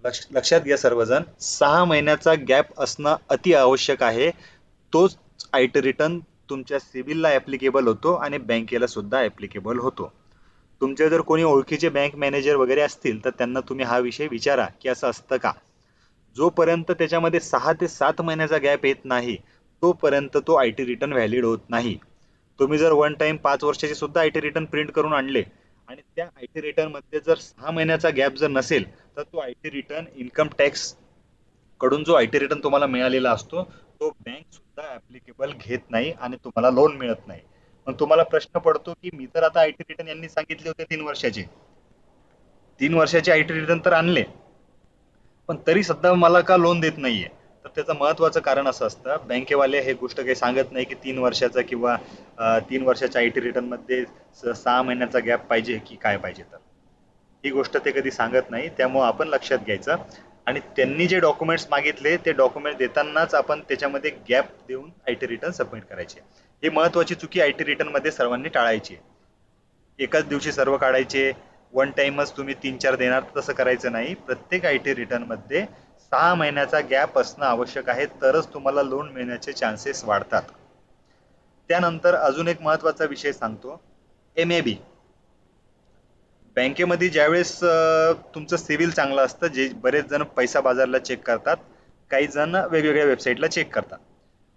A: लक्षात घ्या सर्वजण, 6 महिन्याचा गॅप असणं अति आवश्यक आहे. तोच IT रिटर्न तुमच्या सिबिलला ऍप्लिकेबल होतो आणि बँकेला सुद्धा ऍप्लिकेबल होतो. तुमचे जर कोणी ओळखीचे बँक मॅनेजर वगैरे असतील तर त्यांना तुम्ही हा विषय विचारा की असं असतं का. जोपर्यंत त्याच्यामध्ये 6 ते 7 महिन्याचा गॅप येत नाही तोपर्यंत तो IT रिटर्न व्हॅलिड होत नाही. तुम्ही जर वन टाइम 5 वर्षाचे सुद्धा IT रिटर्न प्रिंट करून आणले आणि त्या IT रिटर्न मध्ये जर 6 महिन्याचा गॅप जर नसेल तर तो IT रिटर्न इन्कम टॅक्स कडून जो IT रिटर्न तुम्हाला मिळालेला असतो तो बँक सुद्धा ऍप्लिकेबल घेत नाही आणि तुम्हाला लोन मिळत नाही. मग तुम्हाला प्रश्न पडतो की मी तर आता IT रिटर्न यांनी सांगितले होते 3 वर्षाचे, 3 वर्षाचे IT रिटर्न तर आणले पण तरी सुद्धा मला का लोन देत नाहीये. तर त्याचं महत्वाचं कारण असं असतं, बँकेवाले हे गोष्ट काही सांगत नाही की 3 वर्षाचा किंवा 3 वर्षाच्या IT रिटर्न मध्ये 6 महिन्याचा गॅप पाहिजे की काय पाहिजे. तर ही गोष्ट ते कधी सांगत नाही. त्यामुळे आपण लक्षात घ्यायचं आणि त्यांनी जे डॉक्युमेंट्स मागितले ते डॉक्युमेंट देतानाच आपण त्याच्यामध्ये गॅप देऊन IT रिटर्न सबमिट करायचे. ही महत्वाची चुकी IT रिटर्न मध्ये सर्वांनी टाळायची. एकाच दिवशी सर्व काढायचे, वन टाइमच तुम्ही 3-4 देणार, तसं करायचं नाही. प्रत्येक IT रिटर्न मध्ये 6 महिन्याचा गॅप असणं आवश्यक आहे, तरच तुम्हाला लोन मिळण्याचे चान्सेस वाढतात. त्यानंतर अजून एक महत्त्वाचा विषय सांगतो, MAB. बँकेमध्ये ज्यावेळेस तुमचं सिव्हिल चांगलं असतं, जे बरेच जण पैसा बाजारला चेक करतात, काही जण वेगवेगळ्या वेबसाईटला चेक करतात.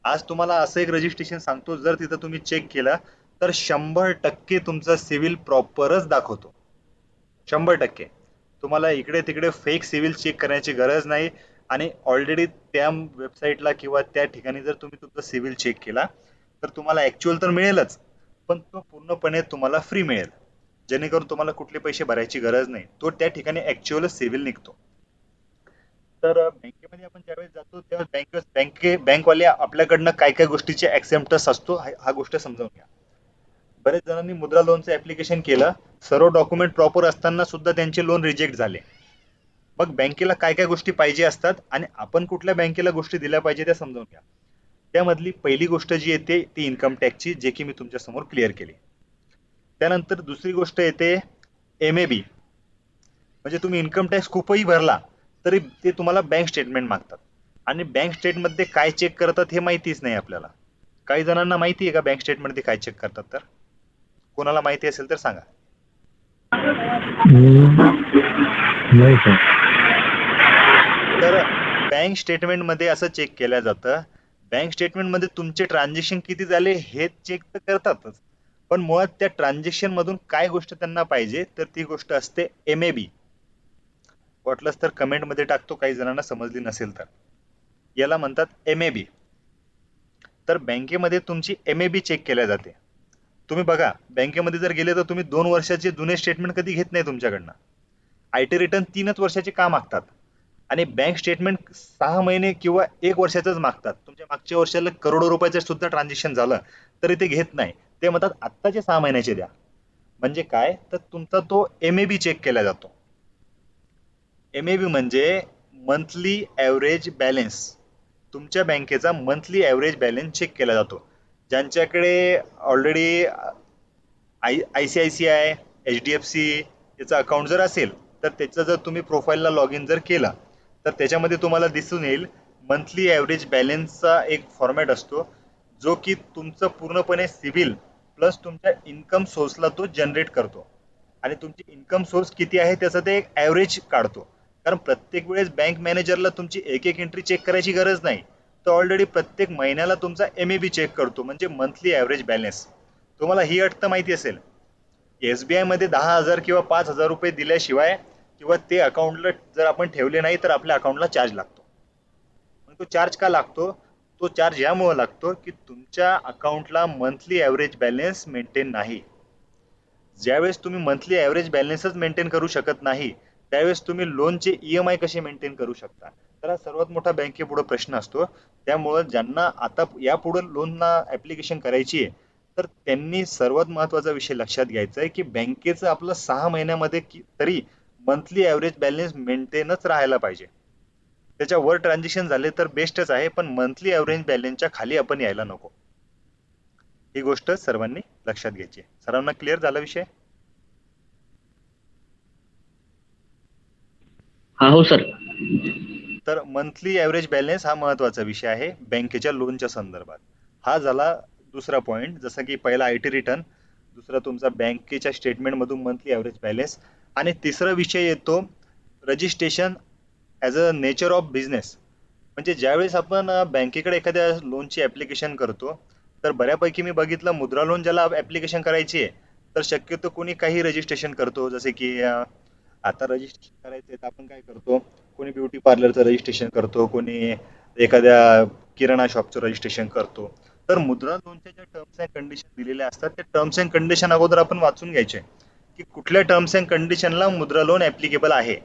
A: आज तुम्हाला असं एक रजिस्ट्रेशन सांगतो, जर तिथं तुम्ही चेक केलं तर 100% तुमचा सिव्हिल प्रॉपरच दाखवतो. 100%. तुम्हाला इकडे तिकडे फेक सिव्हिल चेक करण्याची गरज नाही. आणि ऑलरेडी त्या वेबसाईटला किंवा त्या ठिकाणी जर तुम्ही तुमचा सिव्हिल चेक केला तर तुम्हाला ऍक्च्युअल तर मिळेलच, पण तो पूर्णपणे तुम्हाला फ्री मिळेल, जेणेकरून तुम्हाला कुठले पैसे भरायची गरज नाही. तो त्या ठिकाणी ऍक्च्युअल सिव्हिल निघतो. तर बँकेमध्ये आपण ज्यावेळेस जातो तेव्हा बँकवाले आपल्याकडनं काय काय गोष्टीचे ऍक्सेप्टन्स असतो हा गोष्ट समजावून घ्या. बरेच जणांनी मुद्रा लोनचं ऍप्लिकेशन केलं, सर्व डॉक्युमेंट प्रॉपर असताना सुद्धा त्यांचे लोन रिजेक्ट झाले. मग बँकेला काय काय गोष्टी पाहिजे असतात आणि आपण कुठल्या बँकेला गोष्टी दिल्या पाहिजे त्या समजावून घ्या. त्यामधली पहिली गोष्ट जी येते ती इन्कम टॅक्सची, जे की मी तुमच्या समोर क्लिअर केली. त्यानंतर दुसरी गोष्ट येते MAB. म्हणजे तुम्ही इन्कम टॅक्स खूपही भरला तरी ते तुम्हाला बँक स्टेटमेंट मागतात, आणि बँक स्टेटमेंटमध्ये काय चेक करतात हे माहितीच नाही आपल्याला. काही जणांना माहिती आहे का बँक स्टेटमेंटमध्ये काय चेक करतात? तर कोणाला माहिती असेल तर सांगा.
B: नाही सर.
A: तर बँक स्टेटमेंटमध्ये असं चेक केलं जातं, बँक स्टेटमेंटमध्ये तुमचे ट्रान्झॅक्शन किती झाले हे चेक तर करतातच, पण मुळात त्या ट्रान्झॅक्शन मधून काय गोष्ट त्यांना पाहिजे तर ती गोष्ट असते MAB. वाटलंच तर कमेंटमध्ये टाकतो, काही जणांना समजली नसेल तर. याला म्हणतात MAB. तर बँकेमध्ये तुमची MAB चेक केल्या जाते. तुम्ही बघा, बँकेमध्ये जर गेले तर तुम्ही 2 वर्षाचे जुने स्टेटमेंट कधी घेत नाही तुमच्याकडनं. IT रिटर्न 3च वर्षाचे का मागतात, आणि बँक स्टेटमेंट 6 महिने किंवा 1 वर्षाचंच मागतात. तुमच्या मागच्या वर्षाला करोडो रुपयाचं सुद्धा ट्रान्झॅक्शन झालं तरी ते घेत नाही. ते म्हणतात आत्ताचे 6 महिन्याचे द्या. म्हणजे काय, तर तुमचा तो MAB चेक केला जातो. MAB म्हणजे मंथली ॲव्हरेज बॅलन्स. तुमच्या बँकेचा मंथली ॲव्हरेज बॅलन्स चेक केला जातो. ज्यांच्याकडे ऑलरेडी ICICI, HDFC याचं अकाउंट जर असेल तर त्याचं जर तुम्ही प्रोफाईलला लॉग इन जर केला तर त्याच्यामध्ये तुम्हाला दिसून येईल मंथली ॲव्हरेज बॅलन्सचा एक फॉर्मॅट असतो, जो की तुमचं पूर्णपणे सिव्हिल प्लस तुमच्या इन्कम सोर्सला तो जनरेट करतो. आणि तुमची इन्कम सोर्स किती आहे त्याचं ते एक ॲव्हरेज काढतो. कारण प्रत्येक वेळेस बँक मॅनेजरला तुमची एक एक एंट्री चेक करायची गरज नाही. तो ऑलरेडी प्रत्येक महिन्याला तुमचा MAB चेक करतो, म्हणजे मंथली ॲव्हरेज बॅलन्स. तुम्हाला ही अट तर माहिती असेल, SBI मध्ये 10,000 किंवा 5,000 रुपये दिल्याशिवाय किंवा ते अकाउंटला जर आपण ठेवले नाही तर आपल्या अकाउंटला चार्ज लागतो. मग तो चार्ज का लागतो? तो चार्ज यामुळे लागतो की तुमच्या अकाउंटला मंथली ॲव्हरेज बॅलन्स मेंटेन नाही. ज्यावेळेस तुम्ही मंथली ॲव्हरेज बॅलन्सच मेंटेन करू शकत नाही त्यावेळेस तुम्ही लोनचे EMI कसे मेंटेन करू शकता? तर हा सर्वात मोठा बँकेपुढे प्रश्न असतो. त्यामुळे ज्यांना आता यापुढे लोनला ऍप्लिकेशन करायची आहे तर त्यांनी सर्वात महत्त्वाचा विषय लक्षात घ्यायचा आहे की बँकेचं आपलं 6 महिन्यामध्ये तरी मंथली ॲव्हरेज बॅलन्स मेंटेनच राहायला पाहिजे. त्याच्या वर ट्रान्झॅक्शन झाले तर बेस्टच आहे, पण मंथली ॲव्हरेज बॅलन्सच्या खाली आपण यायला नको. ही गोष्ट सर्वांनी लक्षात घ्यायची आहे. सर्वांना क्लिअर झाला विषय?
D: हा हो सर.
A: तर मंथली ॲव्हरेज बॅलन्स हा महत्त्वाचा विषय आहे बँकेच्या लोनच्या संदर्भात. हा झाला दुसरा पॉईंट. जसं की पहिला IT रिटर्न, दुसरा तुमचा बँकेच्या स्टेटमेंटमधून मंथली ॲव्हरेज बॅलन्स, आणि तिसरा विषय येतो registration as a nature of business. म्हणजे ज्यावेळेस आपण बँकेकडे एखाद्या लोनची ॲप्लिकेशन करतो तर बऱ्यापैकी मी बघितलं मुद्रा लोन ज्याला ॲप्लिकेशन करायची आहे तर शक्यतो कोणी काही रजिस्ट्रेशन करतो. जसे की आता रजिस्ट्रेशन करायचं तर आपण काय करतो, कोणी ब्युटी पार्लरचं रजिस्ट्रेशन करतो, कोणी एखाद्या किराणा शॉपचं रजिस्ट्रेशन करतो. तर मुद्रा लोनच्या ज्या टर्म्स अँड कंडिशन दिलेल्या असतात त्या टर्म्स अँड कंडिशन अगोदर आपण वाचून घ्यायचे की कुठल्या टर्म्स अँड कंडिशनला मुद्रा लोन ऍप्लिकेबल आहे.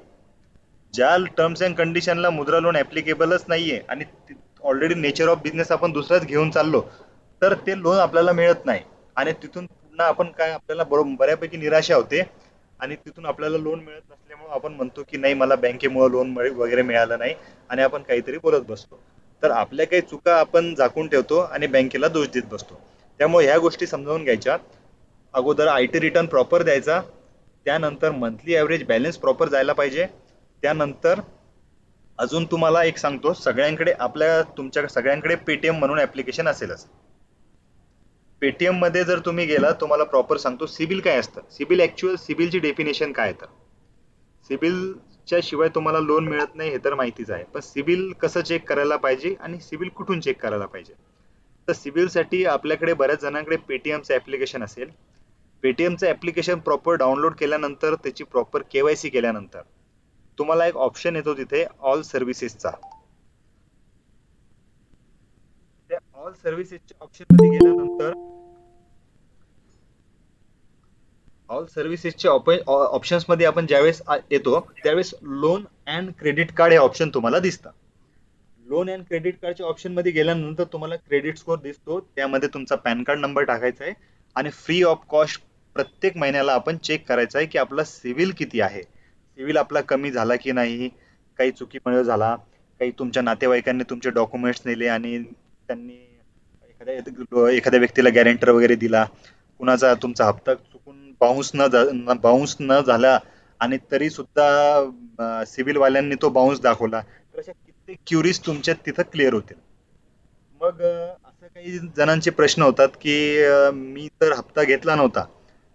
A: ज्या टर्म्स अँड कंडिशनला मुद्रा लोन ऍप्लिकेबलच नाहीये आणि ऑलरेडी नेचर ऑफ बिझनेस आपण दुसराच घेऊन चाललो तर ते लोन आपल्याला मिळत नाही, आणि तिथून पुन्हा आपण काय आपल्याला बऱ्यापैकी निराशा होते, आणि तिथून आपल्याला लोन मिळत नसल्यामुळे आपण म्हणतो की नाही मला बँकेमुळे लोन वगैरे मिळालं नाही, आणि आपण काहीतरी बोलत बसतो. तर आपल्या काही चुका आपण झाकून ठेवतो आणि बँकेला दोष देत बसतो. त्यामुळे ह्या गोष्टी समजावून घ्यायच्या. अगोदर IT रिटर्न प्रॉपर द्यायचा, त्यानंतर मंथली ॲव्हरेज बॅलन्स प्रॉपर जायला पाहिजे, त्यानंतर अजून तुम्हाला एक सांगतो, तुमच्या सगळ्यांकडे पेटीएम म्हणून ऍप्लिकेशन असेलच. पेटीएम मध्ये जर तुम्ही गेला, तुम्हाला प्रॉपर सांगतो सिबिल काय असतं. सिबिलची डेफिनेशन काय आहे तर सिबिलच्या शिवाय तुम्हाला लोन मिळत नाही हे तर माहितीच आहे. पण सिबिल कसं चेक करायला पाहिजे आणि सिबिल कुठून चेक करायला पाहिजे, तर सिबिलसाठी आपल्याकडे बऱ्याच जणांकडे पेटीएमचं ऍप्लिकेशन असेल. पेटीएमचं ऍप्लिकेशन प्रॉपर डाउनलोड केल्यानंतर, त्याची प्रॉपर केवायसी केल्यानंतर तुम्हाला एक ऑप्शन येतो तिथे ऑल सर्व्हिसेसचा. त्या ऑल सर्व्हिसेसच्या ऑप्शन मध्ये गेल्यानंतर ऑल सर्व्हिसेसच्या ऑप्शन्स मध्ये आपण ज्यावेळेस येतो, त्यावेळेस लोन अँड क्रेडिट कार्ड हे ऑप्शन तुम्हाला दिसतं. लोन अँड क्रेडिट कार्डच्या ऑप्शन मध्ये गेल्यानंतर तुम्हाला क्रेडिट स्कोर दिसतो. त्यामध्ये तुमचा पॅन कार्ड नंबर टाकायचा आहे आणि फ्री ऑफ कॉस्ट प्रत्येक महिन्याला आपण चेक करायचं आहे की आपला सिव्हिल किती आहे. सिव्हिल आपला कमी झाला की नाही, काही चुकीमुळे झाला, काही तुमच्या नातेवाईकांनी तुमचे डॉक्युमेंट्स नेले आणि त्यांनी एखाद्या व्यक्तीला गॅरेंटर वगैरे दिला, कुणाचा तुमचा हप्ता चुकून बाउन्स न झाला आणि तरी सुद्धा सिव्हिल वाल्यांनी तो बाउन्स दाखवला, तर अशा कित्येक क्युरीज तुमच्या तिथं क्लिअर होतील. मग असं काही जणांचे प्रश्न होतात की मी तर हप्ता घेतला नव्हता,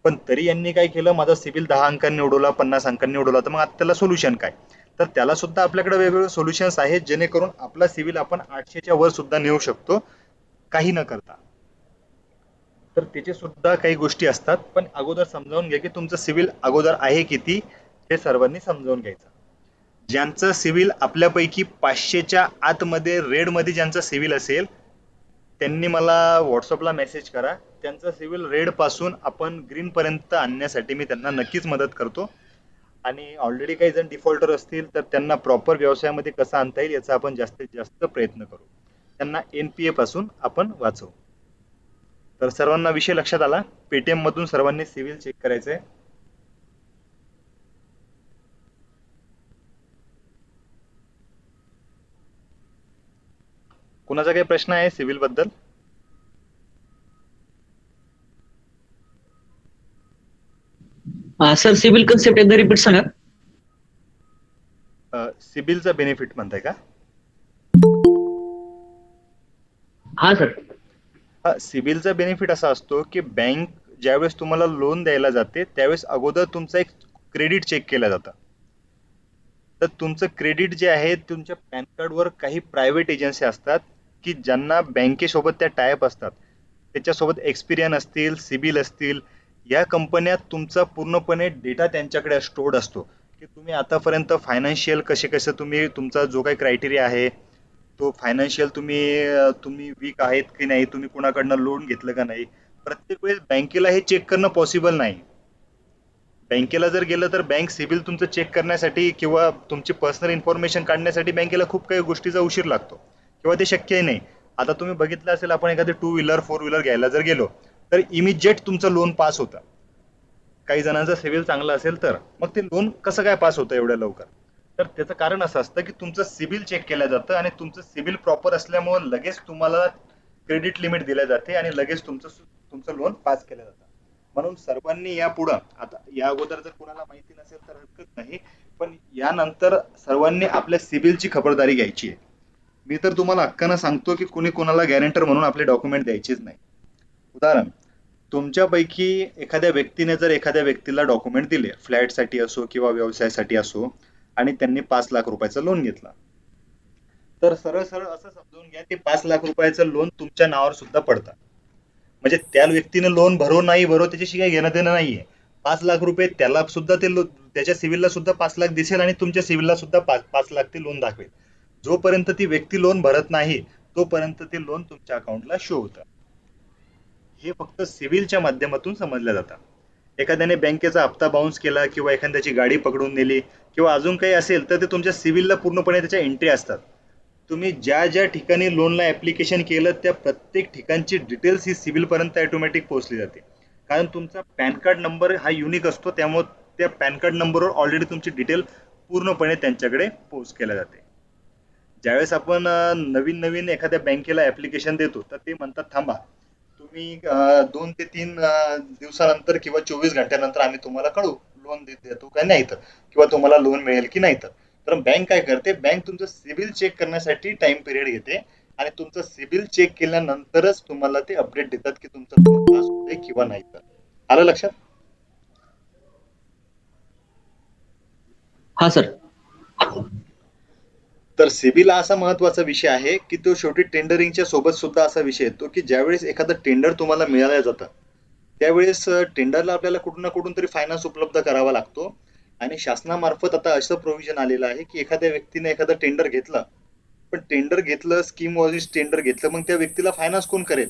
A: पण तरी यांनी काय केलं, माझा सिबिल 10 अंकांनी उडवला, 50 अंकांनी उडवला, तर मग आता त्याला सोल्युशन काय. तर त्याला सुद्धा आपल्याकडे वेगवेगळे सोल्युशन्स आहेत, जेणेकरून आपला सिबिल आपण 800च्या वर सुद्धा नेऊ शकतो काही न करता. तर त्याचे सुद्धा काही गोष्टी असतात, पण अगोदर समजावून घ्या की तुमचं सिबिल अगोदर आहे किती, हे सर्वांनी समजावून घ्यायचं. ज्यांचं सिव्हिल आपल्यापैकी 500च्या आतमध्ये रेड मध्ये ज्यांचं सिव्हिल असेल, त्यांनी मला व्हॉट्सअपला मेसेज करा. त्यांचं सिव्हिल रेड पासून आपण ग्रीन पर्यंत आणण्यासाठी मी त्यांना नक्कीच मदत करतो. आणि ऑलरेडी काही जण डिफॉल्टर असतील तर त्यांना प्रॉपर व्यवसायामध्ये कसं आणता येईल याचा आपण जास्तीत जास्त प्रयत्न करू, त्यांना एनपीए पासून आपण वाचवू. तर सर्वांना विषय लक्षात आला. पेटीएम मधून सर्वांनी सिव्हिल चेक करायचंय. कुणाचा काही प्रश्न आहे सिव्हिल बद्दल?
D: सर सिबिल कन्सेप्ट एकदा रिपीट सांगा.
A: सिबिलचा बेनिफिट म्हणताय का?
D: हा सर.
A: सिबिलचा बेनिफिट असा असतो की बँक ज्यावेळेस तुम्हाला लोन द्यायला जाते त्यावेळेस अगोदर तुमचं एक क्रेडिट चेक केलं जातं. तर तुमचं क्रेडिट जे आहे, तुमच्या पॅन कार्डवर काही प्रायव्हेट एजन्सी असतात की ज्यांना बँकेसोबत त्या टायअप असतात, त्याच्यासोबत एक्सपिरियन असतील, सिबिल असतील, या कंपन्या तुमचा पूर्णपणे डेटा त्यांच्याकडे स्टोर्ड असतो की तुम्ही आतापर्यंत फायनान्शियल कसे कसे तुम्ही तुमचा जो काही क्रायटेरिया आहे तो फायनान्शियल तुम्ही वीक आहेत की नाही, तुम्ही कुणाकडनं लोन घेतलं का नाही. प्रत्येक वेळेस बँकेला हे चेक करणं पॉसिबल नाही. बँकेला जर गेलं तर बँक सिबिल तुमचं चेक करण्यासाठी किंवा तुमची पर्सनल इन्फॉर्मेशन काढण्यासाठी बँकेला खूप काही गोष्टीचा उशीर लागतो किंवा ते शक्यही नाही. आता तुम्ही बघितलं असेल, आपण एखादी 2 व्हीलर 4 व्हीलर घ्यायला जर गेलो तर इमिजिएट तुमचं लोन पास होतं. काही जणांचं सिबिल चांगलं असेल तर मग ते लोन कसं काय पास होतं एवढ्या लवकर, तर त्याचं कारण असं असतं की तुमचं सिबिल चेक केलं जातं आणि तुमचं सिबिल प्रॉपर असल्यामुळे लगेच तुम्हाला क्रेडिट लिमिट दिल्या जाते आणि लगेच तुमचं लोन पास केलं जातं. म्हणून सर्वांनी या पुढं, आता या अगोदर जर कोणाला माहिती नसेल तर हरकत नाही, पण यानंतर सर्वांनी आपल्या सिबिलची खबरदारी घ्यायची आहे. मी तर तुम्हाला हक्कानं सांगतो की कुणी कोणाला गॅरेंटर म्हणून आपले डॉक्युमेंट द्यायचेच नाही. उदाहरण, तुमच्यापैकी एखाद्या व्यक्तीने जर एखाद्या व्यक्तीला डॉक्युमेंट दिले, फ्लॅटसाठी असो किंवा व्यवसायासाठी असो, आणि त्यांनी 5 लाख रुपयाचं लोन घेतलं, तर सरळ सरळ असं समजून घ्या ते 5 लाख रुपयाचं लोन तुमच्या नावावर सुद्धा पडतं. म्हणजे त्या व्यक्तीने लोन भरो नाही भरो त्याच्याशी काही घेणं देणं नाहीये. 5 लाख रुपये त्याला सुद्धा त्याच्या सिव्हिलला सुद्धा 5 लाख दिसेल आणि तुमच्या सिव्हिलला सुद्धा 5 लाख ते लोन दाखवेल. जोपर्यंत ती व्यक्ती लोन भरत नाही तोपर्यंत ते लोन तुमच्या अकाउंटला शो होतं. हे फक्त सिव्हिलच्या माध्यमातून समजलं जातं. एखाद्याने बँकेचा हप्ता बाउन्स केला किंवा एखाद्याची गाडी पकडून नेली किंवा अजून काही असेल तर ते तुमच्या सिव्हिलला पूर्णपणे त्याच्या एंट्री असतात. तुम्ही ज्या ज्या ठिकाणी लोनला ऍप्लिकेशन केलं त्या प्रत्येक ठिकाणची डिटेल्स ही सिव्हिल पर्यंत ऑटोमॅटिक पोहोचली जाते. कारण तुमचा पॅन कार्ड नंबर हा युनिक असतो, त्यामुळे त्या पॅन कार्ड नंबरवर ऑलरेडी तुमची डिटेल पूर्णपणे त्यांच्याकडे पोस्ट केल्या जाते. ज्यावेळेस आपण नवीन नवीन एखाद्या बँकेला ऍप्लिकेशन देतो तर ते म्हणतात थांबा, तुम्ही 2 ते 3 दिवसानंतर किंवा 24 घंट्यानंतर आम्ही तुम्हाला कळू लोन देतो का नाही तर, किंवा तुम्हाला लोन मिळेल की नाही तर. तर बँक काय करते, बँक तुमचं सिबिल चेक करण्यासाठी टाइम पिरियड घेते आणि तुमचं सिबिल चेक केल्यानंतरच तुम्हाला ते अपडेट देतात की तुमचं लोन पास होते किंवा नाही. तर आलं लक्षात?
D: हा सर.
A: तर सिबिल हा असा महत्वाचा विषय आहे की तो शेवटी टेंडरिंगच्या सोबत सुद्धा असा विषय येतो की ज्यावेळेस एखादं टेंडर तुम्हाला मिळालं जातं त्यावेळेस टेंडरला आपल्याला कुठून ना कुठून तरी फायनान्स उपलब्ध करावा लागतो आणि शासनामार्फत आता असं प्रोव्हिजन आलेलं आहे की एखाद्या व्यक्तीने एखादं टेंडर घेतलं, पण टेंडर घेतलं, स्कीम वाईज टेंडर घेतलं, मग त्या व्यक्तीला फायनान्स कोण करेल?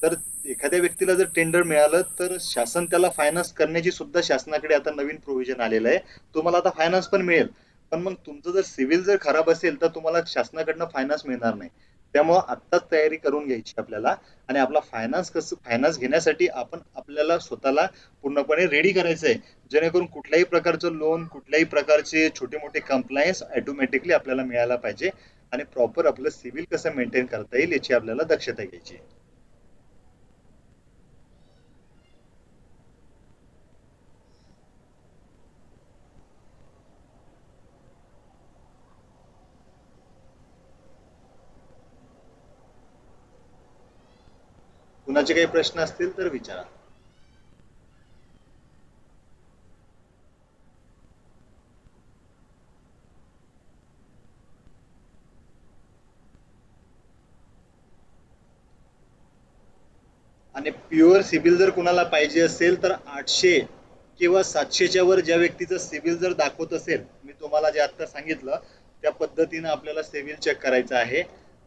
A: तर एखाद्या व्यक्तीला जर टेंडर मिळालं तर शासन त्याला फायनान्स करण्याची सुद्धा शासनाकडे आता नवीन प्रोव्हिजन आलेलं आहे. तुम्हाला आता फायनान्स पण मिळेल, पण मग तुमचं जर सिव्हिल जर खराब असेल तर तुम्हाला शासनाकडनं फायनान्स मिळणार नाही. त्यामुळं आत्ताच तयारी करून घ्यायची आपल्याला आणि आपला फायनान्स घेण्यासाठी आपण आपल्याला स्वतःला पूर्णपणे रेडी करायचं आहे, जेणेकरून कुठल्याही प्रकारचं लोन, कुठल्याही प्रकारचे छोटे मोठे कंप्लायन्स ऑटोमॅटिकली आपल्याला मिळायला पाहिजे आणि प्रॉपर आपलं सिव्हिल कसं मेंटेन करता येईल याची आपल्याला दक्षता घ्यायची आहे. कुणाचे काही प्रश्न असतील तर विचारा. आणि प्युअर सिबिल जर कुणाला पाहिजे असेल तर 800 किंवा 700च्या वर ज्या व्यक्तीचं सिबिल जर दाखवत असेल, मी तुम्हाला जे आता सांगितलं त्या पद्धतीनं आपल्याला सिबिल चेक करायचं आहे.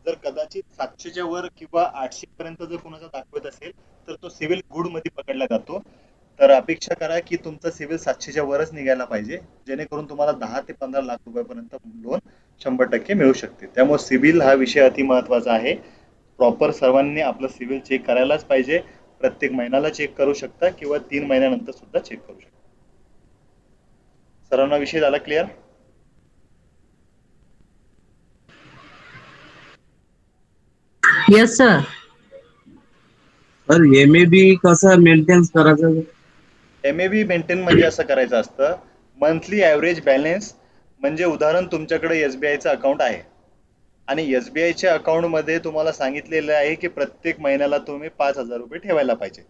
A: जर कदाचित 700च्या वर किंवा 800 पर्यंत जर कुणाचा दाखवत असेल तर तो सिबिल गुड मध्ये पकडला जातो. तर अपेक्षा करा की तुमचा सिबिल 700च्या वरच निघायला पाहिजे, जेणेकरून तुम्हाला 10 ते 15 लाख रुपयापर्यंत लोन 100% मिळू शकते. त्यामुळे सिबिल हा विषय अति महत्वाचा आहे. प्रॉपर सर्वांनी आपलं सिबिल चेक करायलाच पाहिजे. प्रत्येक महिन्याला चेक करू शकता किंवा 3 महिन्यानंतर सुद्धा चेक करू शकता. सर्वांना विषय झाला clear?
E: Yes sir.
B: Sir MAB कसं मेंटेन करायचं?
A: MAB मेंटेन म्हणजे असं करायचं असतं, मंथली ॲव्हरेज बॅलन्स. म्हणजे उदाहरण तुमच्याकडे SBIचं अकाउंट आहे आणि SBIच्या अकाउंटमध्ये तुम्हाला सांगितलेलं आहे की प्रत्येक महिन्याला तुम्ही 5,000 रुपये ठेवायला पाहिजे.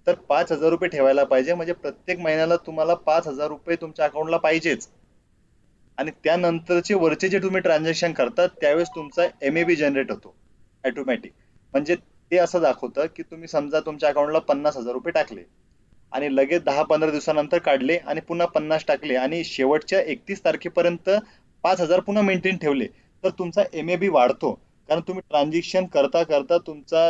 A: तर 5,000 रुपये ठेवायला पाहिजे म्हणजे प्रत्येक महिन्याला तुम्हाला 5,000 रुपये तुमच्या अकाउंटला पाहिजेच. आणि त्यानंतरचे वरचे जे तुम्ही ट्रान्झॅक्शन करतात त्यावेळेस तुमचा MAB जनरेट होतो ऑटोमॅटिक. म्हणजे ते असं दाखवतं की तुम्ही समजा तुमच्या अकाउंटला 50,000 रुपये टाकले आणि लगेच 10-15 दिवसानंतर काढले आणि पुन्हा 50 टाकले आणि शेवटच्या 31 तारखेपर्यंत 5,000 पुन्हा मेंटेन ठेवले तर तुमचा MAB वाढतो. कारण तुम्ही ट्रान्झॅक्शन करता करता तुमचा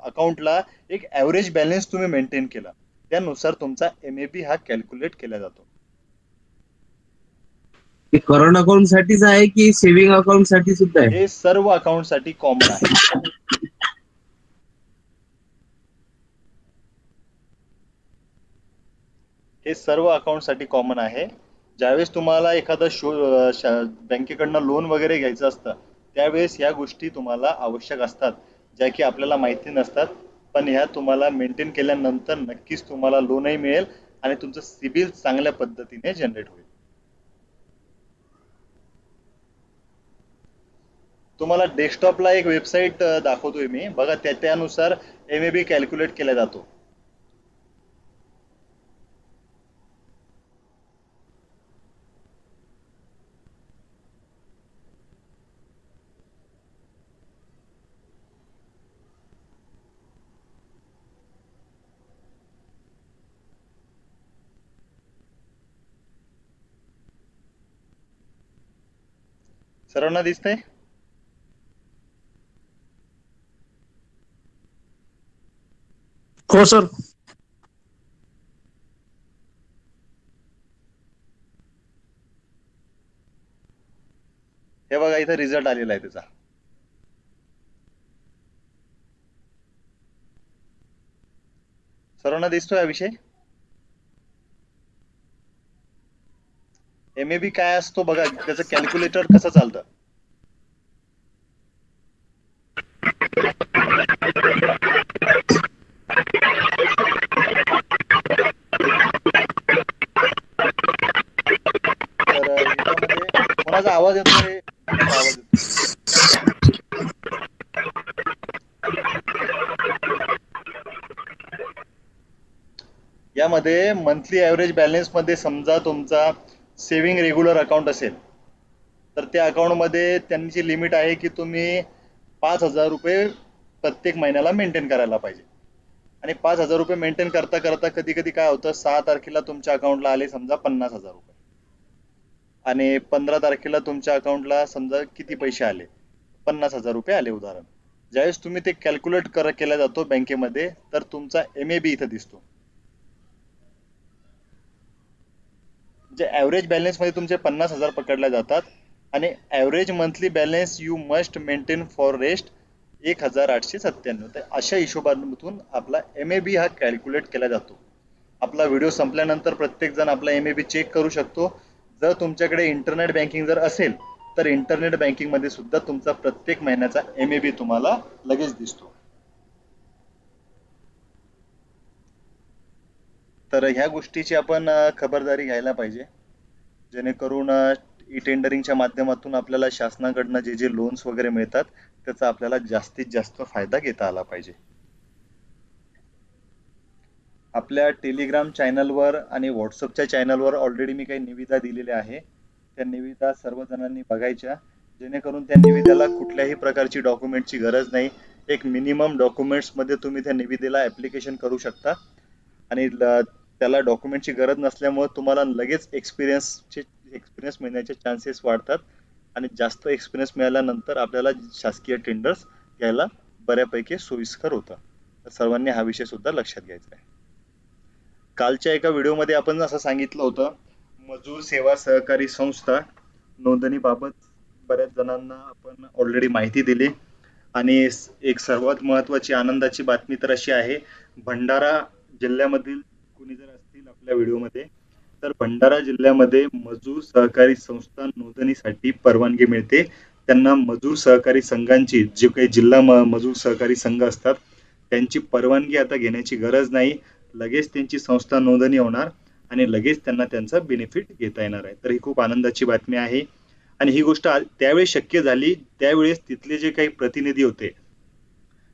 A: अकाउंटला एक ॲव्हरेज बॅलन्स तुम्ही मेंटेन केला, त्यानुसार तुमचा MAB हा कॅल्क्युलेट केला जातो.
B: ते करंट अकाउंट साठीच आहे की सेव्हिंग अकाउंट साठी सुद्धा आहे?
A: हे सर्व अकाउंट साठी कॉमन आहे. हे सर्व अकाउंट साठी कॉमन आहे. ज्यावेळेस तुम्हाला एखादं बँकेकडनं लोन वगैरे घ्यायचं असतं त्यावेळेस ह्या गोष्टी तुम्हाला आवश्यक असतात, ज्या की आपल्याला माहिती नसतात, पण ह्या तुम्हाला मेंटेन केल्यानंतर नक्कीच तुम्हाला लोनही मिळेल आणि तुमचं सिबिल चांगल्या पद्धतीने जनरेट होईल. तुम्हाला डेस्कटॉपला एक वेबसाईट दाखवतोय मी, बघा त्यानुसार MAB कॅल्क्युलेट केला जातो. सर्वांना दिसतंय?
C: हो सर.
A: हे बघा इथे रिझल्ट आलेला आहे त्याचा. सर्वांना दिसतोय हा विषय? MAB काय असतो बघा, त्याचं कॅल्क्युलेटर कसं चालतं. तर ह्याच्यामध्ये याच्यामध्ये मंथली ॲव्हरेज बॅलन्समध्ये समजा तुमचा सेव्हिंग रेग्युलर अकाउंट असेल तर त्या अकाउंटमध्ये त्यांची लिमिट आहे की तुम्ही 5,000 रुपये प्रत्येक महिन्याला मेंटेन करायला पाहिजे. आणि 5,000 रुपये मेंटेन करता करता कधी कधी काय होतं 6 तारखेला तुमच्या अकाउंटला आले समजा 50,000 रुपये आणि 15 तारखेला तुमच्या अकाउंटला समजा किती पैसे आले 50,000 रुपये आले उदाहरण. ज्यावेळेस तुम्ही ते कॅल्क्युलेट केला जातो बँकेमध्ये तर तुमचा MAB इथं दिसतो. जे ॲव्हरेज बॅलन्समध्ये तुमचे 50,000 पकडले जातात आणि average monthly balance you must maintain for rest 1,897. तर अशा हिशोबातून आपला MAB हा कॅल्क्युलेट केला जातो. आपला व्हिडिओ संपल्यानंतर प्रत्येकजण आपला MAB चेक करू शकतो. जर तुमच्याकडे इंटरनेट बँकिंग जर असेल तर इंटरनेट बँकिंगमध्ये सुद्धा तुमचा प्रत्येक महिन्याचा MAB तुम्हाला लगेच दिसतो. तर ह्या गोष्टीची आपण खबरदारी घ्यायला पाहिजे जेणेकरून ई टेंडरिंगच्या माध्यमातून आपल्याला शासनाकडनं जे जे लोन्स वगैरे मिळतात त्याचा आपल्याला जास्तीत जास्त फायदा घेता आला पाहिजे. आपल्या टेलिग्राम चॅनलवर आणि व्हॉट्सअपच्या चॅनलवर ऑलरेडी मी काही निविदा दिलेल्या आहे. त्या निविदा सर्वजणांनी बघायच्या जेणेकरून त्या निविदेला कुठल्याही प्रकारची डॉक्युमेंटची गरज नाही. एक मिनिमम डॉक्युमेंट्समध्ये तुम्ही त्या निविदेला ॲप्लिकेशन करू शकता आणि त्याला डॉक्युमेंटची गरज नसल्यामुळे तुम्हाला लगेच एक्सपिरियन्स मिळण्याचे चान्सेस वाढतात आणि जास्त एक्सपिरियन्स मिळाल्यानंतर आपल्याला शासकीय टेंडर्स घ्यायला बऱ्यापैकी सोयीस्कर होतं. तर सर्वांनी हा विषय सुद्धा लक्षात घ्यायचा आहे. कालच्या एका व्हिडिओमध्ये आपण असं सांगितलं होतं मजूर सेवा सहकारी संस्था नोंदणीबाबत बऱ्याच जणांना आपण ऑलरेडी माहिती दिली आणि एक सर्वात महत्त्वाची आनंदाची बातमी तर अशी आहे भंडारा जिल्ह्यामधील कुणी जर असतील आपल्या व्हिडिओमध्ये तर भंडारा जिल्ह्यामध्ये मजूर सहकारी संस्था नोंदणीसाठी परवानगी मिळते. त्यांना मजूर सहकारी संघांची जे काही जिल्हा मजूर सहकारी संघ असतात त्यांची परवानगी आता घेण्याची गरज नाही. लगेच त्यांची संस्था नोंदणी होणार आणि लगेच त्यांना त्यांचा बेनिफिट घेता येणार आहे. तर ही खूप आनंदाची बातमी आहे आणि ही गोष्ट त्यावेळेस शक्य झाली त्यावेळेस तिथले जे काही प्रतिनिधी होते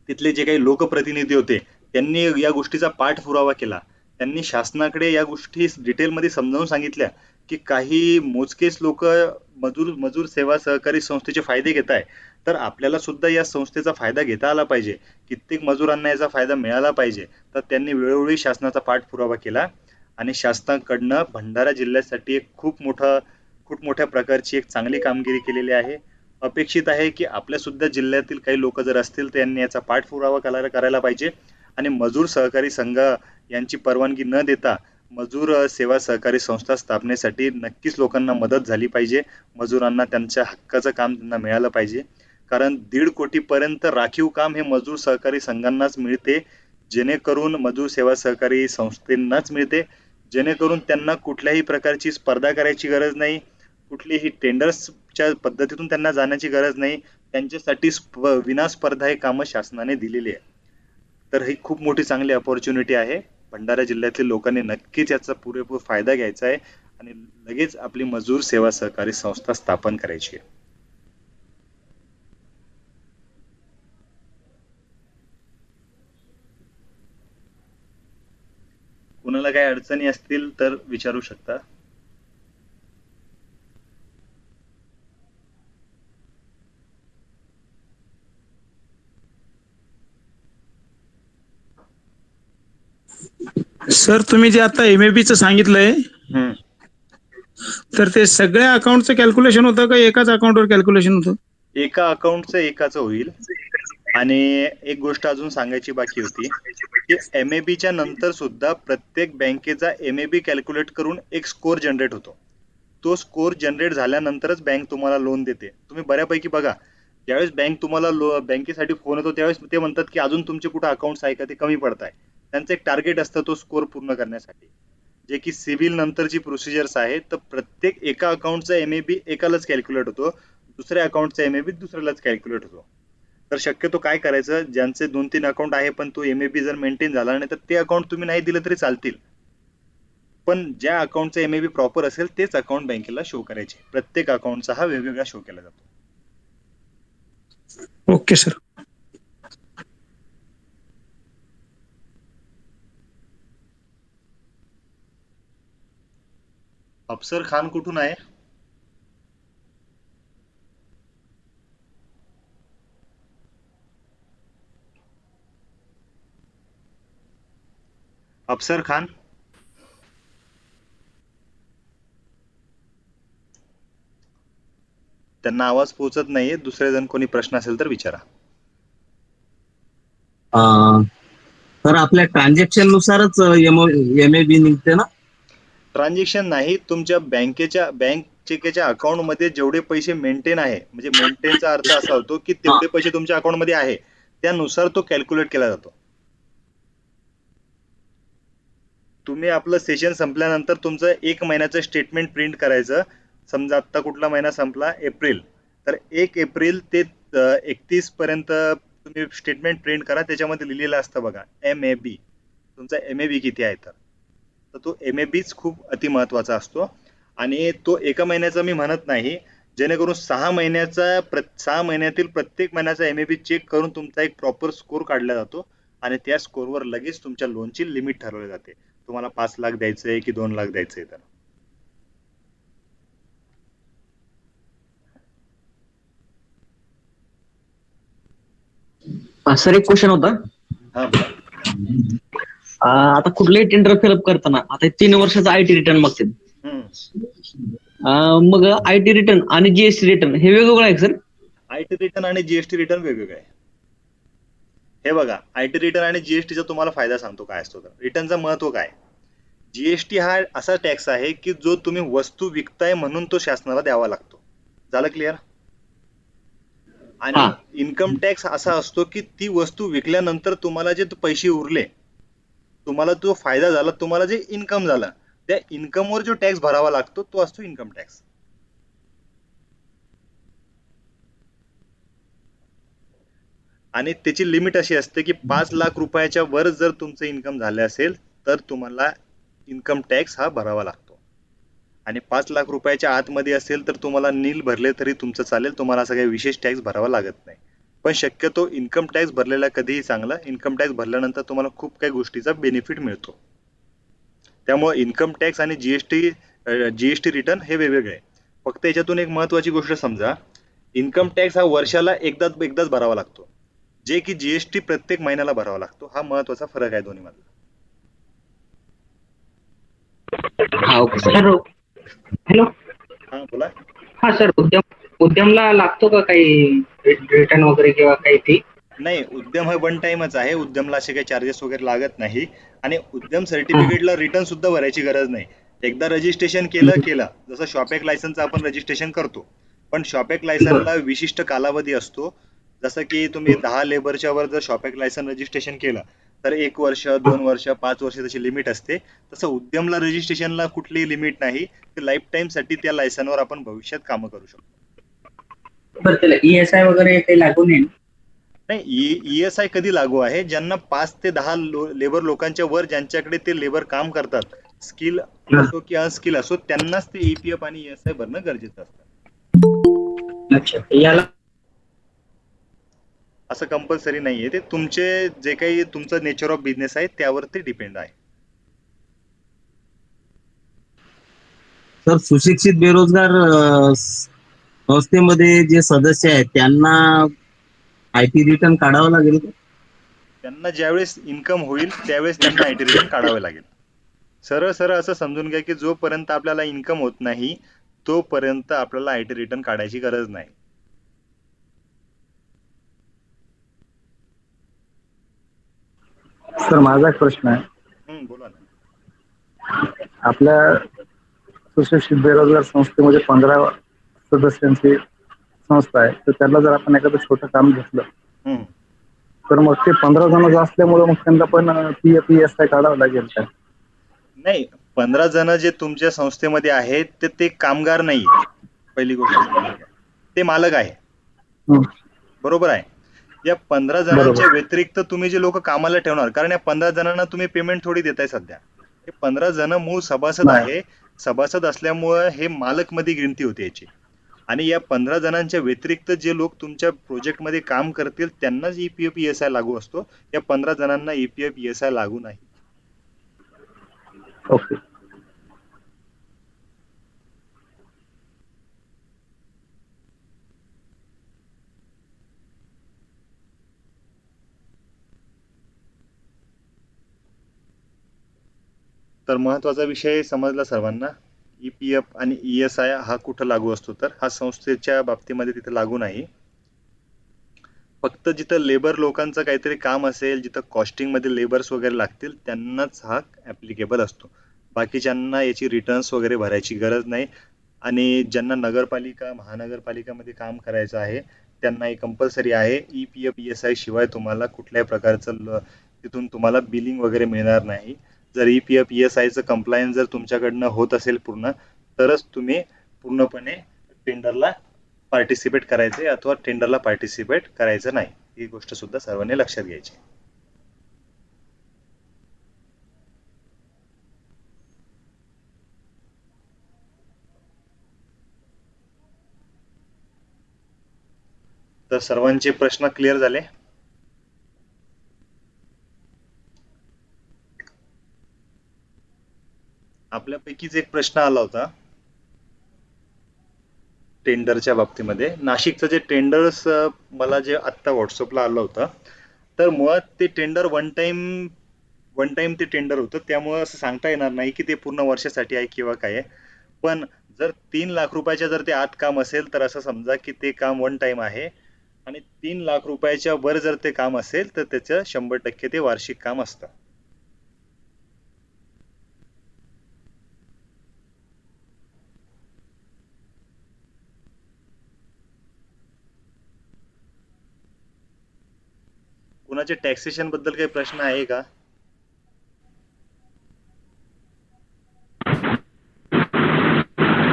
A: तिथले जे काही लोकप्रतिनिधी होते त्यांनी या गोष्टीचा पाठपुरावा केला. त्यांनी शासनाकडे या गोष्टी डिटेलमध्ये समजावून सांगितल्या की काही मोजकेच लोक मजूर सेवा सहकारी संस्थेचे फायदे घेत आहे तर आपल्याला सुद्धा या संस्थेचा फायदा घेता आला पाहिजे. कित्येक मजुरांना याचा फायदा मिळाला पाहिजे. तर त्यांनी वेळोवेळी शासनाचा पाठपुरावा केला आणि शासनाकडनं भंडारा जिल्ह्यासाठी एक खूप मोठ्या प्रकारची एक चांगली कामगिरी केलेली आहे. अपेक्षित आहे की आपल्या सुद्धा जिल्ह्यातील काही लोक जर असतील तर यांनी याचा पाठपुरावा करायला पाहिजे आणि मजूर सहकारी संघ यांची परवानगी न देता मजूर सेवा सहकारी संस्था स्थापनेसाठी नक्कीच लोकांना मदत झाली पाहिजे. मजुरांना त्यांच्या हक्काचं काम त्यांना मिळालं पाहिजे कारण 1.5 कोटीपर्यंत राखीव काम हे मजूर सहकारी संघांनाच मिळते जेणेकरून मजूर सेवा सहकारी संस्थेंनाच मिळते जेणेकरून त्यांना कुठल्याही प्रकारची स्पर्धा करायची गरज नाही. कुठलीही टेंडर्सच्या पद्धतीतून त्यांना जाण्याची गरज नाही. त्यांच्यासाठी विना स्पर्धा हे कामं शासनाने दिलेली आहे. तर ही खूप मोठी चांगली अपॉर्च्युनिटी आहे. भंडारा जिल्ह्यातील लोकांनी नक्कीच याचा पुरेपूर फायदा घ्यायचा आहे आणि लगेच आपली मजूर सेवा सहकारी संस्था स्थापन करायची आहे. कुणाला काही अडचणी असतील तर विचारू शकता.
C: सर तुम्ही जे आता MABचं सांगितलंय तर ते सगळ्या अकाउंटचं कॅल्क्युलेशन होतं का एकाच अकाउंटवर कॅल्क्युलेशन होतं?
A: एका अकाउंटचं एकाच होईल. आणि एक गोष्ट अजून सांगायची बाकी होती की MABच्या नंतर सुद्धा प्रत्येक बँकेचा MAB कॅल्क्युलेट करून एक स्कोर जनरेट होतो. तो स्कोर जनरेट झाल्यानंतरच बँक तुम्हाला लोन देते. तुम्ही बऱ्यापैकी बघा ज्यावेळेस बँक तुम्हाला बँकेसाठी फोन येतो त्यावेळेस ते म्हणतात की अजून तुमचे कुठे अकाउंट्स आहे का ते कमी पडत आहे. त्यांचं एक टार्गेट असतं तो स्कोर पूर्ण करण्यासाठी जे की सिव्हिल नंतरची प्रोसिजर्स आहे. तर प्रत्येक एका अकाउंटचा MAB एकालाच कॅल्क्युलेट होतो दुसऱ्या अकाउंटचा MAB दुसऱ्यालाच कॅल्क्युलेट होतो. तर शक्यतो काय करायचं ज्यांचे 2-3 अकाउंट आहे पण तो MAB जर मेंटेन झाला नाही तर ते अकाउंट तुम्ही नाही दिलं तरी चालतील पण ज्या अकाउंटचा MAB प्रॉपर असेल तेच अकाउंट बँकेला शो करायचे. प्रत्येक अकाउंटचा हा वेगवेगळा शो केला जातो.
C: Okay sir.
A: अफसर खान कुठून आहे? अफसर खान, त्यांना आवाज पोहोचत नाहीये. दुसरे जण कोणी प्रश्न असेल तर विचारा.
B: तर आपल्या ट्रान्झॅक्शन नुसारच एमएबी निघते ना?
A: ट्रान्झॅक्शन नाही, तुमच्या बँक चेकच्या अकाउंट मध्ये जेवढे पैसे मेंटेन आहे, म्हणजे मेंटेनचा अर्थ असा होतो की तेवढे पैसे तुमच्या अकाउंट मध्ये आहे, त्यानुसार तो कॅल्क्युलेट केला जातो. तुम्ही आपलं सेशन संपल्यानंतर तुमचं 1 महिन्याचं स्टेटमेंट प्रिंट करायचं. समजा आता कुठला महिना संपला, एप्रिल, तर 1 एप्रिल ते 31 पर्यंत तुम्ही स्टेटमेंट प्रिंट करा. त्याच्यामध्ये लिहिलेलं असतं बघा MAB, तुमचा MAB किती आहे. तर तो MABच खूप अतिमहत्वाचा असतो. आणि तो 1 महिन्याचा मी म्हणत नाही, जेणेकरून 6 महिन्यातील प्रत्येक महिन्याचा MAB चेक करून तुमचा एक प्रॉपर स्कोर काढला जातो आणि त्या स्कोरवर लगेच तुमच्या लोनची लिमिट ठरवली जाते. तुम्हाला 5 लाख द्यायचंय की 2 लाख द्यायचंय. तर
D: सर एक क्वेश्चन होता.
A: हा बोला.
D: आता कुठलंही टेंडर फिलअप करताना आता 3 वर्षाचा आयटी रिटर्न मागतील. मग आयटी रिटर्न आणि जीएसटी रिटर्न हे वेगवेगळं आहे सर?
A: आयटी रिटर्न आणि जीएसटी रिटर्न वेगवेगळे आहे. हे बघा, आयटी रिटर्न आणि जीएसटीचा तुम्हाला फायदा सांगतो काय असतो. तर रिटर्नचं महत्व काय. जीएसटी हा असा टॅक्स आहे की जो तुम्ही वस्तू विकताय म्हणून तो शासनाला द्यावा लागतो. झालं क्लिअर? आणि इन्कम टॅक्स असा असतो की ती वस्तू विकल्यानंतर तुम्हाला जे पैसे उरले, तुम्हाला जो फायदा झाला, तुम्हाला जे इन्कम झालं, त्या इन्कमवर जो टॅक्स भरावा लागतो तो असतो इन्कम टॅक्स. आणि त्याची लिमिट अशी असते की 5 लाख रुपयाच्या वर जर तुमचं इन्कम झालं असेल तर तुम्हाला इन्कम टॅक्स हा भरावा लागतो. आणि 5 लाख रुपयाच्या आतमध्ये असेल तर तुम्हाला नील भरले तरी तुमचं चालेल, तुम्हाला असं काही विशेष टॅक्स भरावा लागत नाही. पण शक्यतो इन्कम टॅक्स भरलेला कधीही चांगला. इन्कम टॅक्स भरल्यानंतर तुम्हाला खूप काही गोष्टीचा बेनिफिट मिळतो. त्यामुळे इन्कम टॅक्स आणि जीएसटी रिटर्न हे वेगवेगळे. फक्त याच्यातून एक महत्वाची गोष्ट समजा, इन्कम टॅक्स हा वर्षाला एकदाच भरावा लागतो, जे की जीएसटी प्रत्येक महिन्याला भरावा लागतो. हा महत्वाचा फरक आहे दोन्ही मधला.
D: हा ओके सर.
E: हॅलो.
A: हा बोला.
E: हा सर, उद्यमला लागतो का काही रिटर्न वगैरे किंवा काही फी?
A: नाही, उद्यम हा वन टाइमच आहे. उद्यमला असे काही चार्जेस वगैरे लागत नाही. आणि उद्यम सर्टिफिकेटला रिटर्न सुद्धा भरायची गरज नाही. एकदा रजिस्ट्रेशन केलं, जसं शॉपॅक लायसनचं आपण रजिस्ट्रेशन करतो, पण शॉपॅक लायसनला विशिष्ट कालावधी असतो. जसं की तुम्ही 10 लेबरच्या वर जर शॉपॅक लायसन रजिस्ट्रेशन केलं तर 1 वर्ष, 2 वर्ष, 5 वर्ष त्याची लिमिट असते. तसं उद्यमला रजिस्ट्रेशनला कुठलीही लिमिट नाही. लाईफ टाइम साठी त्या लायसनवर आपण भविष्यात कामं करू शकतो.
B: बरं, त्याला ESI वगैरे काही लागू नये?
A: नाही, ESI कधी लागू आहे, ज्यांना 5 ते 10 लेबर लोकांच्या वर ज्यांच्याकडे ते लेबर काम करतात, स्किल असो की अनस्किल असो, त्यांनाच ते EPF आणि ESI भरणं गरजेचं असतं.
B: अच्छा, याला
A: असं कंपल्सरी नाहीये. ते तुमचे जे काही तुमचं नेचर ऑफ बिझनेस आहे त्यावर ते डिपेंड आहे.
B: सर, सुशिक्षित बेरोजगार संस्थेमध्ये जे सदस्य आहेत त्यांना आयटी रिटर्न काढावं लागेल का?
A: त्यांना ज्यावेळेस इन्कम होईल त्यावेळेस त्यांना आयटी रिटर्न काढावे लागेल. सरळ सरळ असं समजून घ्या की जोपर्यंत आपल्याला इन्कम होत नाही तोपर्यंत आपल्याला आयटी रिटर्न काढायची गरज नाही.
F: सर, माझा एक प्रश्न आहे.
A: बोला ना.
F: आपल्या सुशिक्षित बेरोजगार संस्थेमध्ये 15 सदस्यांची संस्था आहे, तर त्याला जर आपण एखादं छोटं काम घेतलं तर मग ते 15 जण असल्यामुळे मग त्यांना पण PF ESI काढावं लागेल का?
A: नाही, 15 जण जे तुमच्या संस्थेमध्ये आहेत ते कामगार नाही. पहिली गोष्ट समजून घ्या, ते मालक आहे. बरोबर आहे. या 15 जणांच्या व्यतिरिक्त तुम्ही जे लोक कामाला ठेवणार, कारण या 15 जणांना तुम्ही पेमेंट थोडी देताय सध्या. हे 15 जण मूळ सभासद आहे. सभासद असल्यामुळे हे मालक मध्ये गिनती होते याची. आणि या 15 जणांच्या व्यतिरिक्त जे लोक तुमच्या प्रोजेक्ट मध्ये काम करतील त्यांनाच EPF ESI लागू असतो. या 15 जणांना EPF ESI लागू नाही.
F: ओके.
A: तर महत्त्वाचा विषय समजला सर्वांना. EPF आणि ESI हा कुठं लागू असतो, तर हा संस्थेच्या बाबतीमध्ये तिथे लागू नाही. फक्त जिथं लेबर लोकांचं काहीतरी काम असेल, जिथं कॉस्टिंगमध्ये लेबर्स वगैरे लागतील त्यांनाच हा ॲप्लिकेबल असतो. बाकीच्यांना याची रिटर्न्स वगैरे भरायची गरज नाही. आणि ज्यांना नगरपालिका महानगरपालिकामध्ये काम करायचं आहे त्यांना हे कंपल्सरी आहे. EPF ESI शिवाय तुम्हाला कुठल्याही प्रकारचं तिथून तुम्हाला बिलिंग वगैरे मिळणार नाही. जर EPF ESIचं कंप्लायन्स जर तुमच्याकडनं होत असेल पूर्ण, तरच तुम्ही पूर्णपणे टेंडरला पार्टिसिपेट करायचे अथवा टेंडरला पार्टिसिपेट करायचं नाही. ही गोष्ट सुद्धा सर्वांनी लक्षात घ्यायची. तर सर्वांचे प्रश्न क्लिअर झाले. आपल्यापैकीच एक प्रश्न आला होता टेंडरच्या बाबतीमध्ये. नाशिकचं जे टेंडर्स मला जे आत्ता व्हॉट्सअपला आलं होतं, तर मुळात ते टेंडर वन टाइम ते टेंडर होतं. त्यामुळं असं सांगता येणार नाही की ते पूर्ण वर्षासाठी आहे किंवा काय आहे. पण जर 3 लाख रुपयाच्या जर ते आत काम असेल तर असं समजा की ते काम वन टाइम आहे. आणि 3 लाख रुपयाच्या वर जर ते काम असेल तर त्याचं 100% ते वार्षिक काम असतं. कुणाचे टॅक्सेशन बद्दल काही प्रश्न आहे का?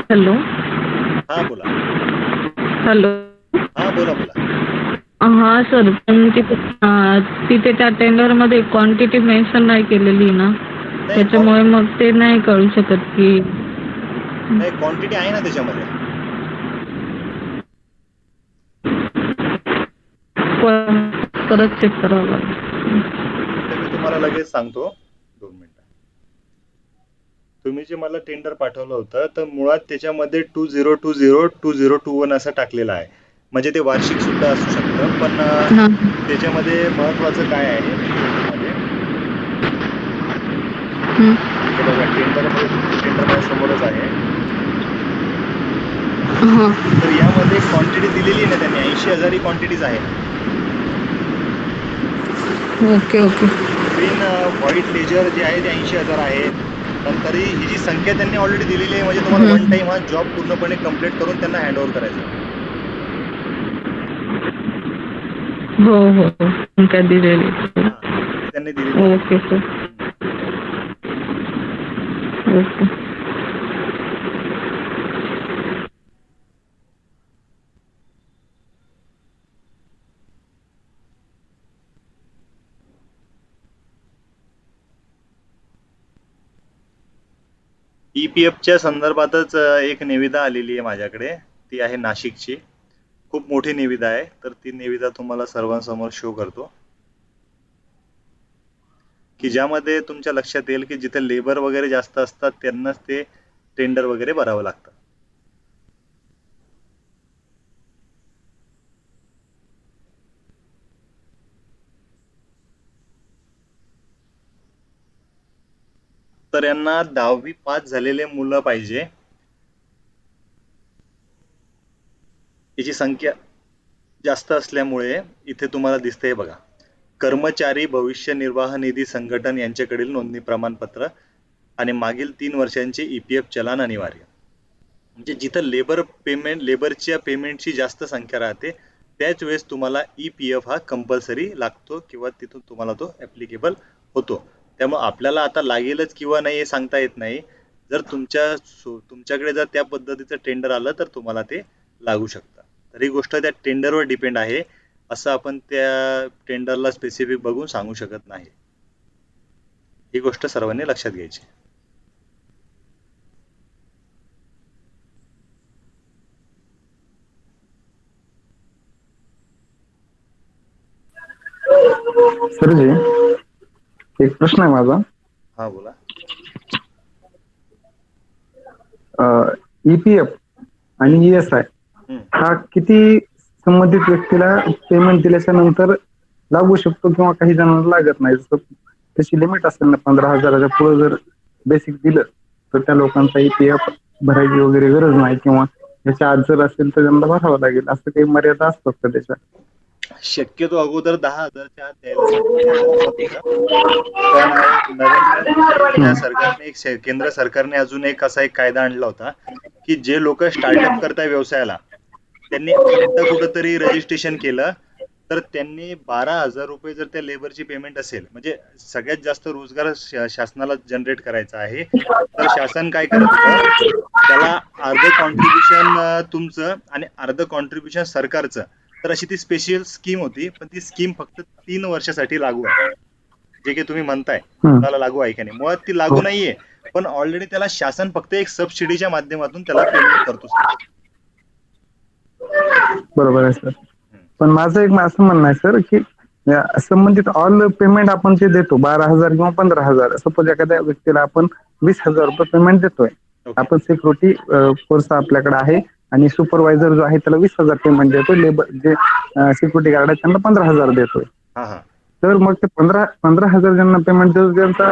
G: हॅलो.
A: हा बोला.
G: हॅलो.
A: हा बोला बोला.
G: हा सर, पण तिथे त्या टेंडर मध्ये क्वांटिटी मेन्शन नाही केलेली ना, त्याच्यामुळे मग ते नाही कळू शकत की
A: नाही, क्वांटिटी आहे ना त्याच्यामध्ये.
G: परत चेक करावं लागेल.
A: मी तुम्हाला लगेच सांगतो. 2 मिनिटं. तुम्ही जे मला टेंडर पाठवलं होतं तर मुळात त्याच्यामध्ये 2020 असं टाकलेलं आहे. म्हणजे ते वार्षिक सुद्धा असू शकतं. पण त्याच्यामध्ये महत्वाचं काय आहे मध्ये, हे बघा टेंडर माझ्या समोरच आहे. तर यामध्ये क्वांटिटी दिलेली ना त्यांनी 80,000 ही क्वांटिटीज आहे.
G: Okay okay.
A: Green white ledger जे आहे ते 80,000 आहे. नंतर ही जी संख्या त्यांनी ऑलरेडी दिलेली आहे, म्हणजे तुम्हाला वन टाइम हा जॉब पूर्णपणे कम्प्लीट करून त्यांना हँड ओव्हर करायचा.
G: हो हो, काय दिलेली
A: त्यांनी दिलेली.
G: Okay sir. ओके.
A: EPFच्या संदर्भातच एक निविदा आलेली आहे माझ्याकडे. ती आहे नाशिकची. खूप मोठी निविदा आहे. तर ती निविदा तुम्हाला सर्वांसमोर शो करतो, की ज्यामध्ये तुमच्या लक्षात येईल की जिथे लेबर वगैरे जास्त असतात त्यांनाच ते टेंडर वगैरे भरावं लागतं. तर यांना 10वी पास झालेले मुलं पाहिजे. याची संख्या जास्त असल्यामुळे इथे तुम्हाला दिसतंय बघा, कर्मचारी भविष्य निर्वाह निधी संघटन यांच्याकडील नोंदणी प्रमाणपत्र आणि मागील 3 वर्षांचे EPF चलन अनिवार्य. म्हणजे जिथं लेबरच्या पेमेंटची जास्त संख्या राहते त्याच वेळेस तुम्हाला EPF हा कंपल्सरी लागतो किंवा तिथून तुम्हाला तो ॲप्लिकेबल होतो. त्यामुळे आपल्याला आता लागेलच किंवा नाही हे सांगता येत नाही. जर तुमच्याकडे जर त्या पद्धतीचं टेंडर आलं तर तुम्हाला ते लागू शकतं. तर ही गोष्ट त्या टेंडरवर डिपेंड आहे. असं आपण त्या टेंडरला स्पेसिफिक बघून सांगू शकत नाही. ही गोष्ट सर्वांनी लक्षात घ्यायची.
F: सरजी, एक प्रश्न आहे माझा.
A: हा बोला.
F: EPF आणि ESI हा किती संबंधित व्यक्तीला पेमेंट दिल्याच्या नंतर लागू शकतो किंवा काही जणांना लागत नाही? जसं त्याची लिमिट असेल ना, 15,000च्या पुढे जर बेसिक दिलं तर त्या लोकांचा EPF भरायची वगैरे गरज नाही, किंवा त्याच्या आत जर असेल तर त्यांना भरावं लागेल, असं काही मर्यादा असतात का त्याच्या?
A: शक्यतो अगोदर 10,000च्या आत द्यायला सांगत होतं. पण नरेंद्र सरकारने केंद्र सरकारने अजून एक असा एक कायदा आणला होता की जे लोक स्टार्टअप करताय व्यवसायाला त्यांनी आता कुठंतरी रजिस्ट्रेशन केलं तर त्यांनी 12,000 रुपये जर त्या लेबरची पेमेंट असेल, म्हणजे सगळ्यात जास्त रोजगार शासनाला जनरेट करायचा आहे, तर शासन काय करत होतं, त्याला अर्ध कॉन्ट्रीब्युशन तुमचं आणि अर्ध कॉन्ट्रीब्युशन सरकारचं. तर अशी ती स्पेशल स्कीम होती, पण ती स्कीम फक्त 3 वर्षासाठी लागू आहे. जे काही तुम्ही म्हणताय तुम्हाला लागू आहे की नाही, मुळात ती लागू नाहीये, पण ऑलरेडी त्याला शासन फक्त एक सबसिडीच्या माध्यमातून त्याला पेमेंट करतो.
F: बरोबर आहे सर. पण माझं एक असं म्हणणं आहे सर की संबंधित ऑल पेमेंट आपण जे देतो 12,000 किंवा 15,000, सपोज एखाद्या व्यक्तीला आपण 20,000 रुपये पेमेंट देतोय, आपण सिक्युरिटी फोर्स आपल्याकडे आहे आणि सुपरवायझर जो आहे त्याला 20,000 पेमेंट देतोय, लेबर जे सिक्युरिटी गार्ड आहे त्यांना 15,000 देतोय. तर मग ते 15,000 ज्यांना पेमेंट देतो त्यांचा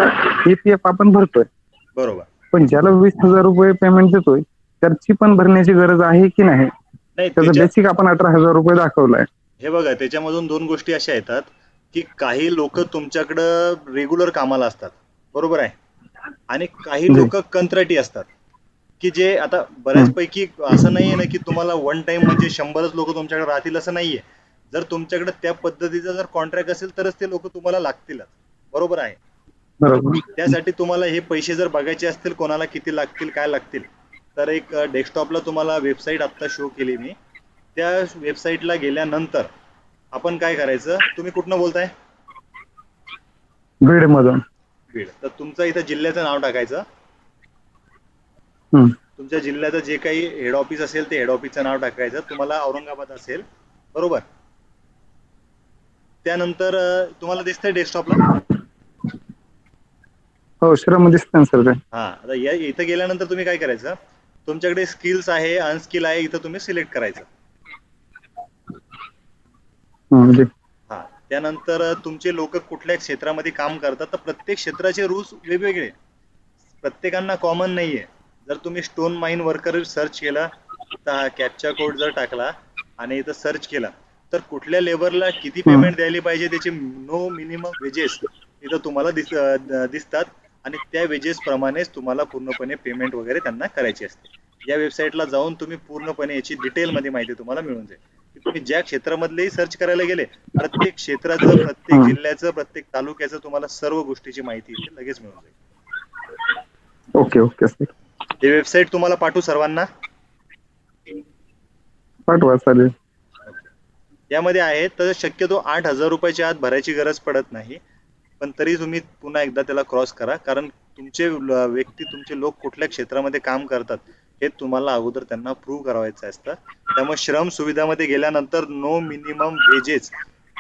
F: EPF आपण भरतोय,
A: बरोबर.
F: पण ज्याला 20,000 रुपये पेमेंट देतोय त्याची पण भरण्याची गरज आहे की नाही? त्याचं बेसिक आपण 18,000 रुपये दाखवलाय.
A: हे बघा, त्याच्यामधून 2 गोष्टी अशा येतात की काही लोक तुमच्याकडं रेग्युलर कामाला असतात, बरोबर आहे, आणि काही लोक कंत्राटी असतात की जे आता बऱ्याचपैकी असं नाहीये ना की तुम्हाला वन टाइम म्हणजे 100च लोक तुमच्याकडे राहतील असं नाहीये. जर तुमच्याकडे त्या पद्धतीचा जर कॉन्ट्रॅक्ट असेल तरच ते लोक तुम्हाला लागतीलच, बरोबर आहे. त्यासाठी तुम्हाला हे पैसे जर बघायचे असतील कोणाला किती लागतील काय लागतील, तर एक डेस्कटॉपला तुम्हाला वेबसाईट आता शो केली मी, त्या वेबसाईटला गेल्यानंतर आपण काय करायचं, तुम्ही कुठनं बोलताय?
F: बीड मधून.
A: बीड. तर तुमचं इथं जिल्ह्याचं नाव टाकायचं, तुमच्या जिल्ह्याचं जे काही हेड ऑफिस असेल ते हेड ऑफिसचं नाव टाकायचं. तुम्हाला औरंगाबाद असेल, बरोबर. त्यानंतर तुम्हाला दिसतंय डेस्कटॉपला?
F: हो श्रम दिसतं सर.
A: हा, आता इथं गेल्यानंतर तुम्ही काय करायचं, तुमच्याकडे स्किल्स आहे अनस्किल आहे इथं तुम्ही सिलेक्ट करायचं. हा, त्यानंतर तुमचे लोक कुठल्या क्षेत्रामध्ये काम करतात, तर प्रत्येक क्षेत्राचे रूल्स वेगवेगळे, प्रत्येकांना कॉमन नाहीये. जर तुम्ही स्टोन माइन वर्कर सर्च केला तर कॅप्चा कोड जर टाकला आणि इथं सर्च केला तर कुठल्या लेबरला किती पेमेंट द्यायला पाहिजे त्याचे नो मिनिमम वेजेस इथं तुम्हाला दिसतात आणि त्या वेजेस प्रमाणेच तुम्हाला पूर्णपणे पेमेंट वगैरे त्यांना करायची असते. या वेबसाईटला जाऊन तुम्ही पूर्णपणे याची डिटेलमध्ये माहिती तुम्हाला मिळून जाईल. तुम्ही ज्या क्षेत्रामधलेही सर्च करायला गेले, प्रत्येक क्षेत्राचं, प्रत्येक जिल्ह्याचं, प्रत्येक तालुक्याचं तुम्हाला सर्व गोष्टीची माहिती इथे लगेच मिळून जाईल.
F: Okay okay sir.
A: ही वेबसाईट तुम्हाला पाठवू सर्वांना?
F: पाठवा चालेल.
A: यामध्ये आहे तर शक्यतो 8,000 रुपयाच्या आत भरायची गरज पडत नाही, पण तरी तुम्ही पुन्हा एकदा त्याला क्रॉस करा, कारण तुमचे व्यक्ती, तुमचे लोक कुठल्या क्षेत्रामध्ये काम करतात हे तुम्हाला अगोदर त्यांना प्रूव्ह करायचं असतं. त्यामुळे श्रम सुविधामध्ये गेल्यानंतर नो मिनिमम वेजेस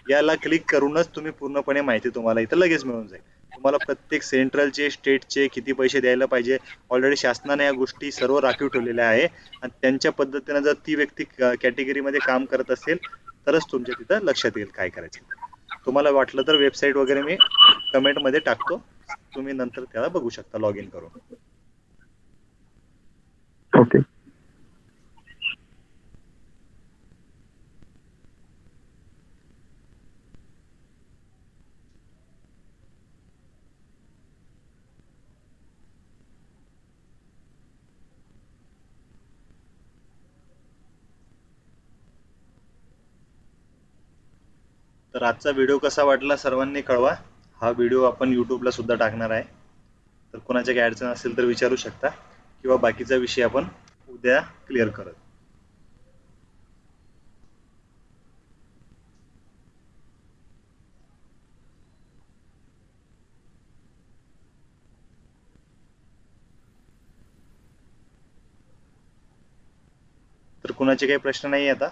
A: याला क्लिक करूनच तुम्ही पूर्णपणे माहिती तुम्हाला इथं लगेच मिळून जाईल. तुम्हाला प्रत्येक सेंट्रलचे, स्टेटचे किती पैसे द्यायला पाहिजे ऑलरेडी शासनाने या गोष्टी सर्व राखीव ठेवलेल्या आहे, आणि त्यांच्या पद्धतीने जर ती व्यक्ती कॅटेगरीमध्ये काम करत असेल तरच तुमच्या तिथं लक्षात येईल काय करायचं. तुम्हाला वाटलं तर वेबसाईट वगैरे मी कमेंटमध्ये टाकतो, तुम्ही नंतर त्याला बघू शकता लॉग इन करून.
F: ओके.
A: तर आजचा व्हिडिओ कसा वाटला सर्वांनी कळवा. हा व्हिडिओ आपण यूट्यूबला सुद्धा टाकणार आहे, तर कोणाच्या काही अडचण असेल तर विचारू शकता, किंवा बाकीचा विषय आपण उद्या क्लिअर करत. तर कुणाचे काही प्रश्न नाही आता?